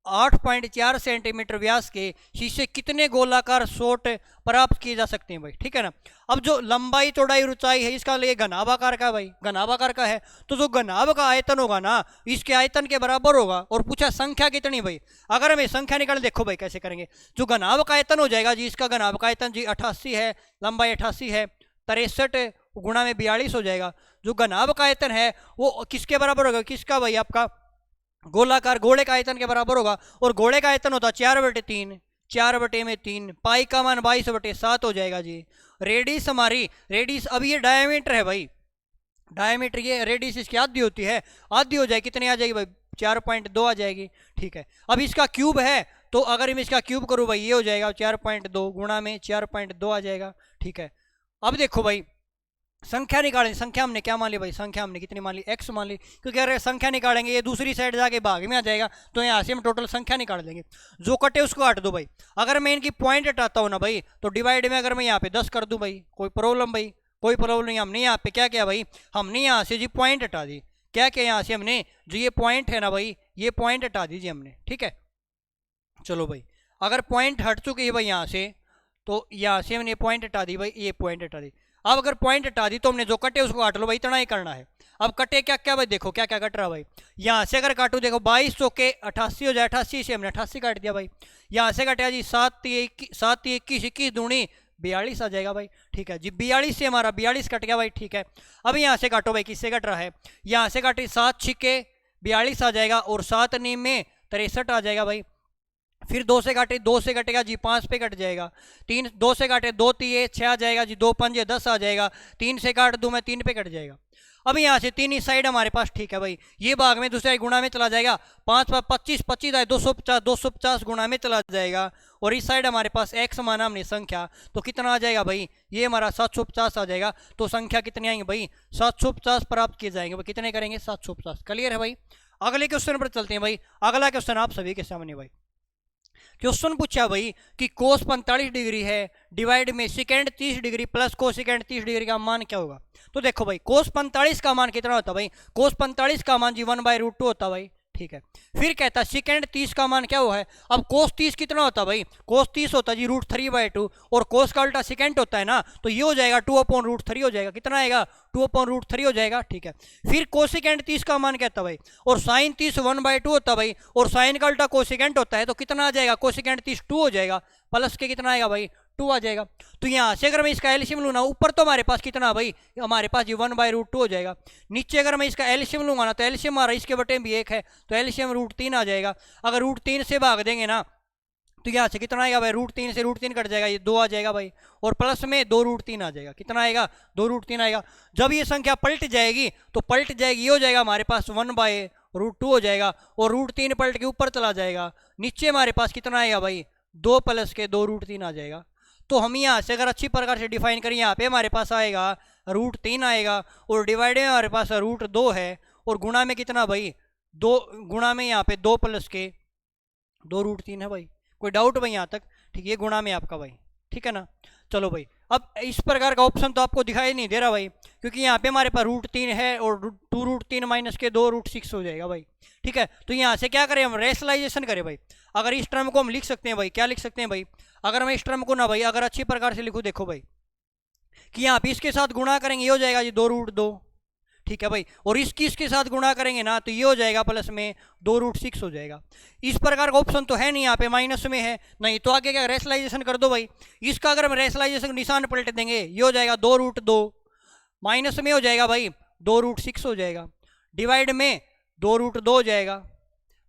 8.4 सेंटीमीटर व्यास के शीशे कितने गोलाकार शॉट प्राप्त किए जा सकते हैं भाई? ठीक है ना। अब जो लंबाई चौड़ाई और ऊंचाई है इसका लिए घनाभाकार का भाई, घनाभाकार का है तो जो घनाभ का आयतन होगा ना इसके आयतन के बराबर होगा। और पूछा संख्या कितनी भाई? अगर हमें संख्या निकाल, देखो भाई कैसे करेंगे। जो घनाभ का आयतन हो जाएगा जी, इसका घनाभ का आयतन जी 88 है, लंबाई 88 है, 63 गुणा में 42 हो जाएगा। जो घनाभ का आयतन है वो किसके बराबर होगा? किसका भाई? आपका गोलाकार गोले का आयतन के बराबर होगा। और गोले का आयतन होता है 4/3, 4/3, पाई का मान 22/7 हो जाएगा जी। रेडियस हमारी, रेडियस अब ये डायमीटर है भाई, डायमीटर ये रेडियस इसकी आधी होती है, आधी हो जाएगी कितनी आ जाएगी भाई? 4.2 आ जाएगी। ठीक है। अब इसका क्यूब है तो अगर मैं इसका क्यूब करूँ भाई ये हो जाएगा 4.2 गुणा में 4.2 आ जाएगा। ठीक है। अब देखो भाई संख्या निकालें, संख्या हमने क्या मान ली भाई? संख्या हमने कितनी मान ली? x मान ली, क्योंकि अगर संख्या निकालेंगे ये दूसरी साइड जाके भाग में आ जाएगा तो यहाँ से हम टोटल संख्या निकाल देंगे। जो कटे उसको काट दो भाई। अगर मैं इनकी पॉइंट हटाता हूँ ना भाई तो डिवाइड में अगर मैं यहाँ पे 10 कर दूँ भाई, कोई प्रॉब्लम भाई? कोई प्रॉब्लम नहीं। हमने यहाँ पे क्या किया भाई? हमने यहाँ से जी पॉइंट हटा दी। क्या किया? यहाँ से हमने जो ये पॉइंट है ना भाई, ये पॉइंट हटा दीजिए हमने। ठीक है। चलो भाई, अगर पॉइंट हट चुकी है भाई यहाँ से तो यहाँ से हमने पॉइंट हटा दी भाई, ये पॉइंट हटा दी। अब अगर पॉइंट हटा दी तो हमने जो कटे उसको काट लो भाई, इतना ही करना है। अब कटे क्या क्या भाई? देखो क्या क्या कट रहा भाई। यहाँ से अगर काटू देखो 22 चौके 88 हो जाए, 88 से हमने 88 काट दिया भाई। यहाँ से कटेगा जी 7 21 21 दूनी 42 आ जाएगा भाई। ठीक है जी, 42 से हमारा 42 कट गया भाई। ठीक है। अब यहाँ से काटो भाई, किससे कट रहा है? यहाँ से काटे 7 6 42 आ जाएगा और 7 नीम में 63 आ जाएगा भाई। फिर 2 से काटे, 2 से कटेगा जी 5 पे कट जाएगा। 3 2 से काटे 2 3 6 आ जाएगा जी, 2 5 10 आ जाएगा। 3 से काट दूं मैं 3 पे कट जाएगा। अब यहाँ से 3 इस साइड हमारे पास, ठीक है भाई, ये भाग में दूसरे गुणा में चला जाएगा, 5 5 25 25 आए 250 250 गुणा में चला जाएगा। और इस साइड हमारे पास x माना हमने संख्या, तो कितना आ जाएगा भाई, ये हमारा 750 आ जाएगा। तो संख्या कितनी आएंगे भाई, 750 प्राप्त किए जाएंगे। कितने करेंगे, 750। क्लियर है भाई। अगले क्वेश्चन पर चलते हैं भाई। अगला क्वेश्चन आप सभी के सामने भाई, क्वेश्चन पूछा भाई कि कोस 45 डिग्री है, डिवाइड में second 30 degree plus cosecant 30 degree का मान क्या होगा। तो देखो भाई, कोस 45 का मान कितना होता है भाई, कोस 45 का मान जी 1/√2 होता है भाई, ठीक है। फिर कहता है सेकेंड 30 का मान क्या हुआ है। अब कोस 30 कितना होता है भाई, कोस 30 होता है जी √3/2, और कोस का उल्टा सेकेंड होता है ना, तो ये हो जाएगा 2/√3 हो जाएगा। कितना आएगा, 2/√3 हो जाएगा, ठीक है। फिर कोसेकेंड 30 का मान क्या था भाई, और साइन 30 1/2 होता है भाई, और साइन का उल्टा कोसेकेंड होता है, तो कितना आ जाएगा, कोसेकेंड 30 2 हो जाएगा, प्लस के कितना आएगा भाई, 2 आ जाएगा। तो यहाँ से अगर मैं इसका एलसीएम लूँ ना, ऊपर तो हमारे पास कितना भाई, हमारे पास ये 1/√2 हो जाएगा। नीचे अगर मैं इसका एलसीएम लूँगा ना, तो एलसीएम हमारा इसके बटे भी 1 है, तो एलसीएम √3 आ जाएगा। अगर √3 से भाग देंगे ना, तो यहाँ से कितना आएगा भाई, √3 से √3 कट जाएगा, ये 2 आ जाएगा भाई, और प्लस में 2√3 आ जाएगा। कितना आएगा, 2√3 आएगा। जब ये संख्या पलट जाएगी, तो पलट जाएगी, ये हो जाएगा हमारे पास 1/√2 हो जाएगा, और √3 पलट के ऊपर चला जाएगा। नीचे हमारे पास कितना आएगा भाई, 2 प्लस के 2√3 आ जाएगा। तो हम यहाँ से अगर अच्छी प्रकार से डिफाइन करें, यहाँ पे हमारे पास आएगा √3 आएगा, और डिवाइड में हमारे पास √2 है, और गुणा में कितना भाई, 2 गुणा में यहाँ पे 2 प्लस के 2√3 है भाई। कोई डाउट भाई यहाँ तक, ठीक, ये गुणा में आपका भाई, ठीक है ना। चलो भाई, अब इस प्रकार का ऑप्शन तो आपको दिखाई नहीं दे रहा भाई, क्योंकि यहाँ पे हमारे पास √3 है, और 2√3 माइनस के 2√6 हो जाएगा भाई, ठीक है। तो यहाँ से क्या करें हम, रेशनलाइजेशन करें भाई। अगर इस टर्म को हम लिख सकते हैं भाई, क्या लिख सकते हैं भाई, अगर मैं इस टर्म को ना भाई अगर अच्छी प्रकार से लिखूँ, देखो भाई कि यहाँ पे इसके साथ गुणा करेंगे, ये हो जाएगा जी 2√2, ठीक है भाई, और इसके साथ गुणा करेंगे ना, तो ये हो जाएगा प्लस में 2√6 हो जाएगा। इस प्रकार का ऑप्शन तो है नहीं, यहाँ पे माइनस में है, नहीं तो आगे क्या रेशनलाइजेशन कर दो भाई। इसका अगर हम रेशनलाइजेशन निशान पलट देंगे, ये हो जाएगा 2√2, माइनस में हो जाएगा भाई 2√6 हो जाएगा, डिवाइड में 2√2 हो जाएगा,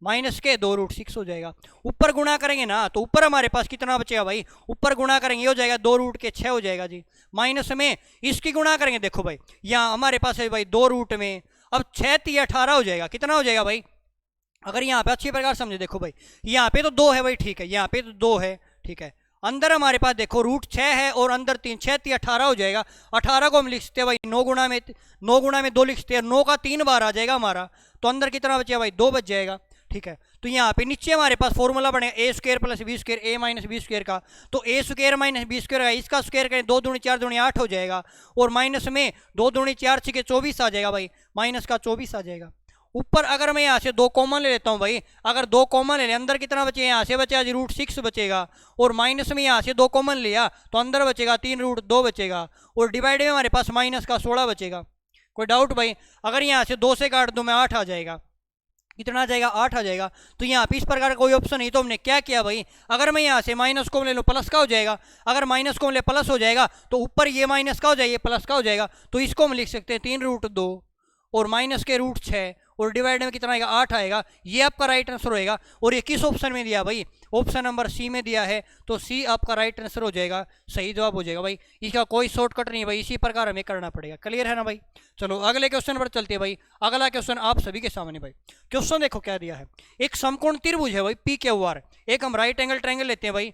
माइनस के 2√6 हो जाएगा। ऊपर गुणा करेंगे ना, तो ऊपर हमारे पास कितना बचेगा भाई, ऊपर गुणा करेंगे, ये हो जाएगा 2√6 हो जाएगा जी, माइनस में इसकी गुणा करेंगे, देखो भाई यहाँ हमारे पास है भाई 2 में, अब 6 3 18 हो जाएगा। कितना हो जाएगा भाई, अगर यहाँ पे अच्छी प्रकार समझे, देखो भाई यहाँ पे तो 2 है भाई, ठीक है, यहाँ पे तो 2 है, ठीक है, अंदर हमारे पास देखो √6 है, और अंदर 3, 6 3 18 हो जाएगा। 18 को हम लिखते हैं भाई 9 गुणा में 2 लिखते हैं, 9 का 3 बार आ जाएगा हमारा, तो अंदर कितना बचेगा भाई, 2 बच जाएगा, ठीक है। तो यहाँ पे नीचे हमारे पास फॉर्मूला बने a² + b² a - b² का, तो a² - b² का इसका स्क्वायर करें, 2 दूनी 4 दूनी 8 हो जाएगा, और माइनस में 2 दूनी 4 6 24 आ जाएगा भाई, माइनस का 24 आ जाएगा। ऊपर अगर मैं यहाँ से 2 कॉमन ले लेता हूँ भाई, अगर 2 कॉमन ले लें, अंदर कितना बचेगा, यहाँ से बचेगा जी √6 बचेगा, और माइनस में यहाँ से 2 कॉमन लिया, तो अंदर बचेगा 3√2 बचेगा, और डिवाइड में हमारे पास माइनस का 16 बचेगा। कोई डाउट भाई, अगर यहाँ से 2 से काट दूँ मैं 8 आ जाएगा, कितना आ जाएगा, 8 आ जाएगा। तो यहाँ पे इस प्रकार का कोई ऑप्शन नहीं, तो हमने क्या किया भाई, अगर मैं यहाँ से माइनस को ले लूँ, प्लस का हो जाएगा, अगर माइनस को ले प्लस हो जाएगा, तो ऊपर ये माइनस का हो जाएगा, प्लस का हो जाएगा, तो इसको हम लिख सकते हैं 3√2 और माइनस के √6, और डिवाइड में कितना आएगा, 8 आएगा। ये आपका राइट आंसर होएगा। और ये किस ऑप्शन में दिया भाई, ऑप्शन नंबर सी में दिया है, तो सी आपका राइट आंसर हो जाएगा, सही जवाब हो जाएगा भाई। इसका कोई शॉर्टकट नहीं भाई, इसी प्रकार हमें करना पड़ेगा। क्लियर है ना भाई। चलो अगले क्वेश्चन पर चलते हैं भाई। अगला क्वेश्चन आप सभी के सामने भाई, क्वेश्चन देखो क्या दिया है। एक समकोण त्रिभुज है भाई PQR, एक हम राइट एंगल ट्रायंगल लेते हैं भाई,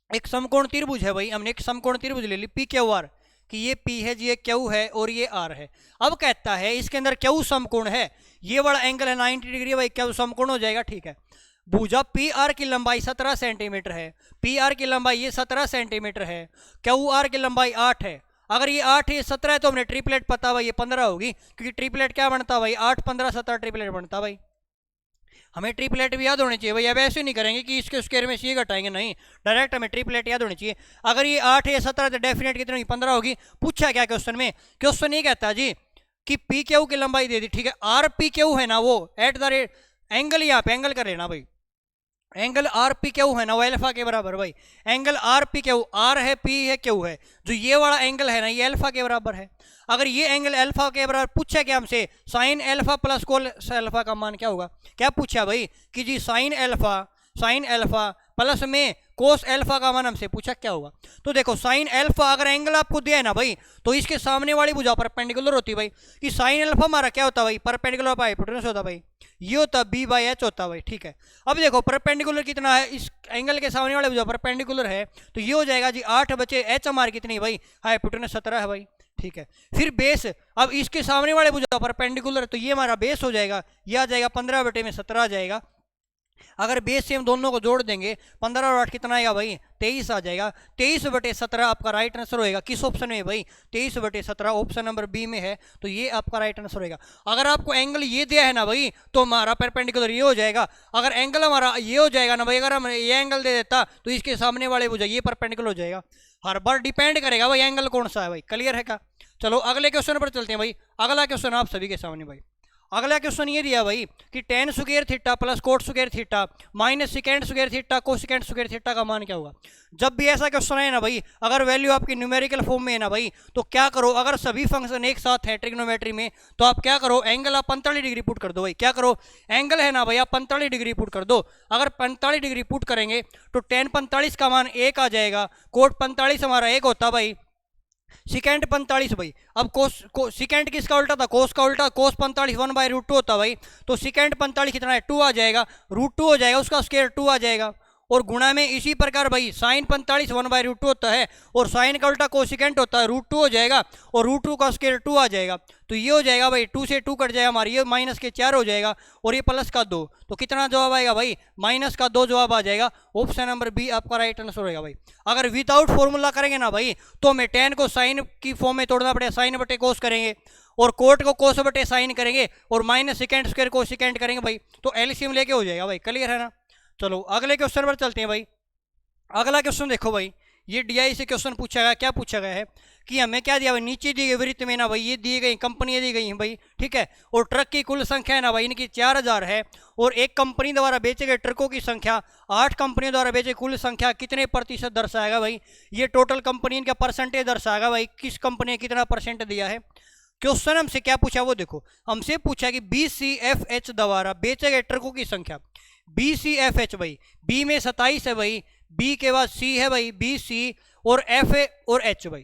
एक समकोण त्रिभुज है भाई, हमने एक समकोण त्रिभुज ले ली PQR, कि ये P है जी, ये Q है और ये R है। अब कहता है इसके अंदर Q समकोण है, ये वाला एंगल है 90 डिग्री भाई, Q समकोण हो जाएगा, ठीक है। भुजा PR की लंबाई 17 सेंटीमीटर है, PR की लंबाई ये 17 सेंटीमीटर है, QR की लंबाई 8 है। अगर ये 8 है 17 है, तो हमने ट्रिपलेट पता भाई ये 15 होगी, क्योंकि ट्रिपलेट क्या बनता भाई, 8 15 17 ट्रिपलेट बनता भाई। हमें ट्रिपलेट भी याद होनी चाहिए भाई। अब ऐसे नहीं करेंगे कि इसके स्क्वायर में ये घटाएंगे, नहीं, डायरेक्ट हमें ट्रिपलेट याद होनी चाहिए। अगर ये 8 है 17 तो डेफिनेट कितनी होगी, 15 होगी। पूछा क्या क्वेश्चन में, क्वेश्चन ये कहता जी कि PQ की लंबाई दे दी, ठीक है। RPQ है ना, वो एट द रेट एंगल, यहाँ पे एंगल कर लेना भाई, एंगल RPQ है ना, वो अल्फा के बराबर भाई। एंगल RPQ, R है P है Q है, जो ये वाला एंगल है ना, ये अल्फा के बराबर है। अगर ये एंगल अल्फा के बराबर, पूछा क्या हमसे, sine alpha plus cos alpha का मान क्या होगा। क्या पूछा भाई कि जी साइन अल्फा प्लस में कोस अल्फा का मान हमसे पूछा क्या होगा। तो देखो साइन अल्फा अगर एंगल आपको दिया है ना भाई, तो इसके सामने वाली भुजा परपेंडिकुलर होती है भाई, कि साइन अल्फा हमारा क्या होता है भाई, परपेंडिकुलर बाय हाइपोटेनस होता है भाई, ये होता बी बाई एच होता है भाई। ठीक है, अब देखो परपेंडिकुलर कितना है, इस एंगल के सामने वाले भुजा परपेंडिकुलर है, तो ये हो जाएगा जी 8 बचे एच हमारी कितनी भाई, हाइपोटेनस 17 है भाई। ठीक है, फिर बेस, अब इसके सामने वाले भुजा परपेंडिकुलर है, तो ये हमारा बेस हो जाएगा, ये आ जाएगा 15 बटे में 17 आ जाएगा। अगर बेस से हम दोनों को जोड़ देंगे 15 और 8 कितना आएगा भाई, 23 आ जाएगा। 23 बटे 17 आपका राइट आंसर होएगा। किस ऑप्शन में भाई, 23 बटे 17 ऑप्शन नंबर बी में है, तो ये आपका राइट आंसर होएगा। अगर आपको एंगल ये दिया है ना भाई, तो हमारा परपेंडिकुलर ये हो जाएगा। अगर एंगल हमारा ये हो जाएगा ना भाई, अगर हम ये एंगल दे देता तो इसके सामने वाले भुजा ये परपेंडिकुलर हो जाएगा। हर बार डिपेंड करेगा भाई एंगल कौन सा है भाई। क्लियर है क्या? चलो अगले क्वेश्चन पर चलते हैं भाई। अगला क्वेश्चन आप सभी के सामने भाई, अगला क्वेश्चन ये दिया भाई कि ten square theta plus coat square theta minus second square theta cosecant square theta का मान क्या होगा। जब भी ऐसा क्वेश्चन है ना भाई, अगर वैल्यू आपकी न्यूमेरिकल फॉर्म में है ना भाई, तो क्या करो, अगर सभी फंक्शन एक साथ है ट्रिग्नोमेट्री में, तो आप क्या करो, एंगल आप 45 डिग्री पुट कर दो भाई। क्या करो, एंगल है ना भाई, आप 45 डिग्री पुट कर दो। अगर 45 डिग्री पुट करेंगे तो टेन 45 का मान 1 आ जाएगा, कोट 45 हमारा 1 होता भाई, सिकेंड 45 भाई। अब सिकेंड किसका उल्टा था, कोस का उल्टा, कोस 45 1/√2 होता भाई, तो सिकेंड 45 कितना है, 2 आ जाएगा, √2 हो जाएगा, उसका स्क्वायर 2 आ जाएगा। और गुणा में इसी प्रकार भाई साइन 45 1/√2 होता है, और साइन का उल्टा कोसिकेंट होता है, √2 हो जाएगा, और √2 का स्क्वायर 2 आ जाएगा। तो ये हो जाएगा भाई, 2 से 2 कट जाएगा हमारी, ये माइनस के 4 हो जाएगा, और ये प्लस का 2, तो कितना जवाब आएगा भाई, माइनस का 2 जवाब आ जाएगा। ऑप्शन नंबर बी आपका राइट आंसर होगा भाई। अगर विदाउट फॉर्मूला करेंगे ना भाई, तो हमें टेन को साइन की फॉर्म में तोड़ना पड़ेगा, साइन बटे कोस करेंगे, और कोट को कोस बटे साइन करेंगे, और माइनस सेकेंड स्क्वायर को सेकेंड करेंगे भाई, तो एलसीएम लेके हो जाएगा भाई। क्लियर है ना? चलो अगले क्वेश्चन पर चलते हैं भाई। अगला क्वेश्चन देखो भाई, ये डीआई से क्वेश्चन पूछा गया, क्या पूछा गया है कि हमें क्या दिया भाई, नीचे दिए गए वृत्त में ना भाई ये दी गई कंपनियां दी गई हैं भाई। ठीक है, और ट्रक की कुल संख्या है ना भाई इनकी 4000 है, और एक कंपनी द्वारा बेचे गए ट्रकों की संख्या 8 कंपनियों द्वारा बेचे कुल संख्या कितने प्रतिशत दर्शाएगा भाई। ये टोटल कंपनी का परसेंटेज दर्शाएगा भाई, किस कंपनी ने कितना परसेंट दिया है। क्वेश्चन हमसे क्या पूछा वो देखो, हमसे पूछा कि BCFH द्वारा बेचे गए ट्रकों की संख्या। BCFH भाई, बी में 27 है भाई, बी के बाद सी है भाई, BC और F और H भाई।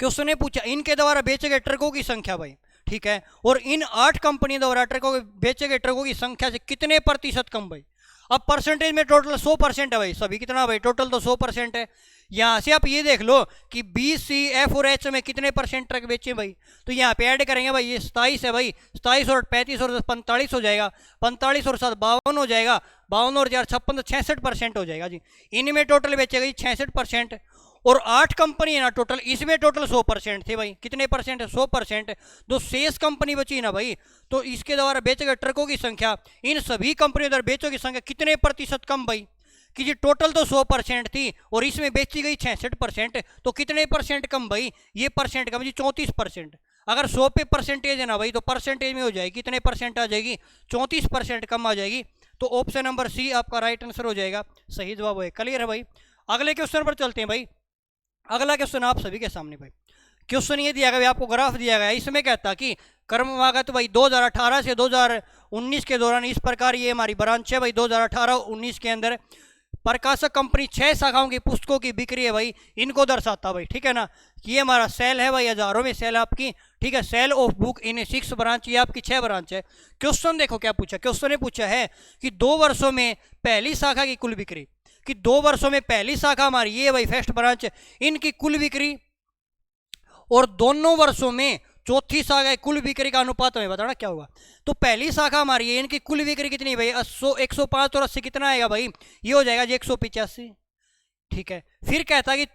क्वेश्चन ने पूछा इनके द्वारा बेचे गए ट्रकों की संख्या भाई। ठीक है, और इन 8 कंपनी द्वारा ट्रकों के बेचे गए ट्रकों की संख्या से कितने प्रतिशत कम भाई। अब परसेंटेज में टोटल 100% है भाई, सभी कितना भाई, टोटल तो 100% है। यहाँ से आप ये देख लो कि BCF और H में कितने परसेंट ट्रक बेचे भाई, तो यहाँ पे ऐड करेंगे भाई, ये 27 है भाई, 27 और 35 और 45 हो जाएगा, 45 और 7 52 हो जाएगा, 52 और 4 56 66% हो जाएगा जी। इनमें टोटल बेचेगा 66%, और 8 कंपनी है ना टोटल, इसमें टोटल 100% थे भाई। कितने परसेंट है, 100%। जो शेष कंपनी बची ना भाई, तो इसके द्वारा बेचे गए ट्रकों की संख्या इन सभी कंपनियों द्वारा बेचों की संख्या कितने प्रतिशत कम भाई, कि जी टोटल तो 100% थी और इसमें बेची गई 66%, तो कितने परसेंट कम भाई, ये परसेंट कम जी 34%। अगर 100 पे परसेंटेज है ना भाई, तो परसेंटेज में हो जाएगी कितने परसेंट आ जाएगी, 34% कम आ जाएगी। तो ऑप्शन नंबर सी आपका राइट आंसर हो जाएगा, सही जवाब है। क्लियर है भाई? अगले क्वेश्चन पर चलते हैं भाई। अगला क्वेश्चन आप सभी के सामने भाई, क्वेश्चन ये दिया गया, आपको ग्राफ दिया गया, इसमें कहता कि क्रमवागत भाई 2018 से 2019 के दौरान इस प्रकार ये हमारी ब्रांच है भाई, 2018-19 के अंदर प्रकाशक कंपनी 6 शाखाओं की पुस्तकों की बिक्री है भाई, इनको दर्शाता भाई। ठीक है ना, ये हमारा सेल है भाई, हजारों में सेल आपकी। ठीक है, sale of book in 6 branch, ये आपकी 6 ब्रांच है। क्वेश्चन देखो क्या पूछा, क्वेश्चन ने पूछा है कि 2 वर्षों में पहली शाखा की कुल बिक्री, कि 2 वर्षों में पहली शाखा हमारी ये भाई फर्स्ट ब्रांच, इनकी कुल बिक्री, और दोनों वर्षों में चौथी शाखा कुल बिक्री का अनुपात हमें बताना क्या होगा। तो पहली शाखा हमारी है, इनकी कुल बिक्री कितनी भाई, 105 और 80 कितना आएगा भाई, ये हो जाएगा जी 185। ठीक है, फिर कहता है कि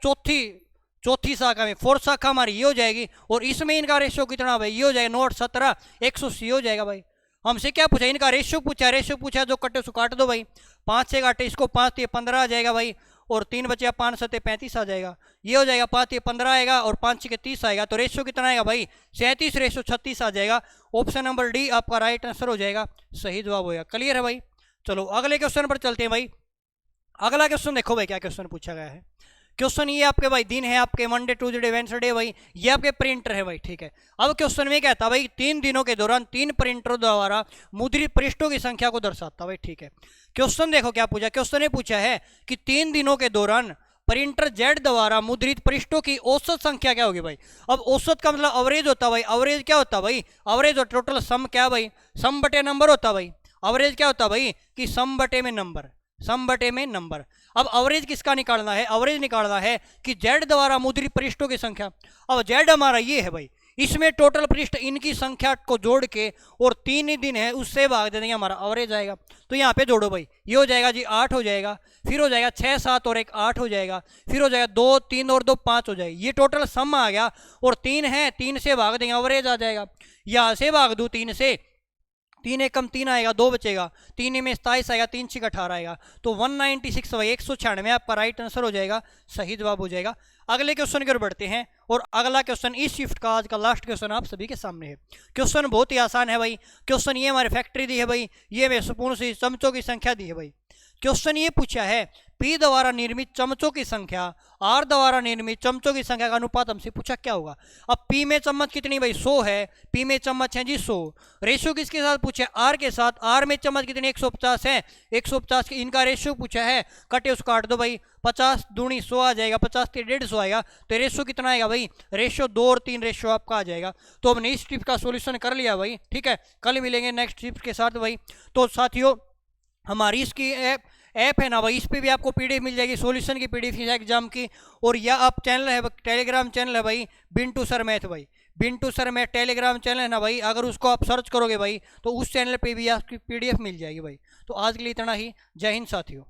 चौथी शाखा में फोर्थ शाखा हमारी ये हो जाएगी, और इसमें इनका रेशियो कितना भाई, ये हो जाएगा 9/17 180 हो जाएगा भाई। हमसे क्या पूछा, इनका रेशियो पूछा, जो कटे उसको काट दो भाई, 5 से काटे इसको 5 से 15 आ जाएगा भाई, और 3 बचे 5 7 35 आ जाएगा, ये हो जाएगा 5 से 15 आएगा, और 5 6 30 आएगा, तो रेशियो कितना आएगा भाई 37/36 आ जाएगा। ऑप्शन नंबर डी आपका राइट आंसर हो जाएगा, सही जवाब होगा। क्लियर है भाई? चलो अगले क्वेश्चन पर चलते हैं भाई। अगला क्वेश्चन देखो भाई, क्या क्वेश्चन पूछा गया है। क्वेश्चन ये आपके भाई दिन है आपके मंडे ट्यूसडे वेडनेसडे भाई, ये आपके प्रिंटर है भाई, ठीक है। अब क्वेश्चन में कहता भाई 3 दिनों के दौरान 3 प्रिंटरों द्वारा मुद्रित पृष्ठों की संख्या को दर्शाता भाई, ठीक है। क्वेश्चन देखो क्या पूछा, क्वेश्चन ने पूछा है कि 3 दिनों के दौरान प्रिंटर जेड द्वारा मुद्रित पृष्ठों की औसत संख्या क्या होगी भाई। अब औसत का मतलब एवरेज होता है भाई, एवरेज क्या होता है भाई, एवरेज और टोटल सम क्या भाई, सम बटे नंबर होता है भाई। एवरेज क्या होता है भाई कि सम बटे में नंबर, सम बटे में नंबर। अब एवरेज किसका निकालना है, एवरेज निकालना है कि जेड द्वारा मुद्रित पृष्ठों की संख्या। अब जेड हमारा ये है भाई, इसमें टोटल पृष्ठ इनकी संख्या को जोड़ के और 3 ही दिन है उससे भाग दे देंगे, हमारा एवरेज आएगा। तो यहाँ पे जोड़ो भाई, ये हो जाएगा जी 8 हो जाएगा, फिर हो जाएगा 6 7 और 1 8 हो जाएगा, फिर हो जाएगा 2 3 और 2 5 हो जाएगा। ये टोटल सम आ गया और 3 है, 3 से भाग देंगे एवरेज आ जाएगा। यहाँ से भाग दूँ 3 से, 3 एकम 3 आएगा, 2 बचेगा, 3 में 27 आएगा, 3 6 18 आएगा, तो 196 भाई 196 आपका राइट आंसर हो जाएगा, सही जवाब हो जाएगा। अगले क्वेश्चन की ओर बढ़ते हैं और अगला क्वेश्चन इस शिफ्ट का आज का लास्ट क्वेश्चन आप सभी के सामने है। क्वेश्चन बहुत ही आसान है भाई। क्वेश्चन ये हमारी फैक्ट्री दी है भाई, ये महत्वपूर्ण सी चमचों की संख्या दी है भाई। क्वेश्चन ये पूछा है पी द्वारा निर्मित चमचों की संख्या आर द्वारा निर्मित चमचों की संख्या का अनुपात हमसे पूछा क्या होगा। अब पी में चम्मच कितनी भाई 100 है, पी में चम्मच है जी 100। रेशियो किसके साथ पूछा है, आर के साथ। आर में चम्मच कितनी 150 है, 150 की इनका रेशियो पूछा है, कटे उसको काट दो भाई, 50 दूनी 100 आ जाएगा, 50 के 150 आएगा, तो रेशियो कितना आएगा भाई, रेशियो 2 और 3 रेशियो आपका आ जाएगा। तो हमने इस टिप का सोल्यूशन कर लिया भाई, ठीक है। कल मिलेंगे नेक्स्ट टिप के साथ भाई। तो साथियों हमारी इसकी ऐप है ना भाई, इस पे भी आपको पीडीएफ मिल जाएगी, सॉल्यूशन की पीडीएफ एग्जाम की। और या आप चैनल है टेलीग्राम चैनल है भाई बिंटू सर मैथ भाई, बिंटू सर मैथ टेलीग्राम चैनल है ना भाई, अगर उसको आप सर्च करोगे भाई तो उस चैनल पे भी आपकी पीडीएफ मिल जाएगी भाई। तो आज के लिए इतना ही, जय हिंद साथियों।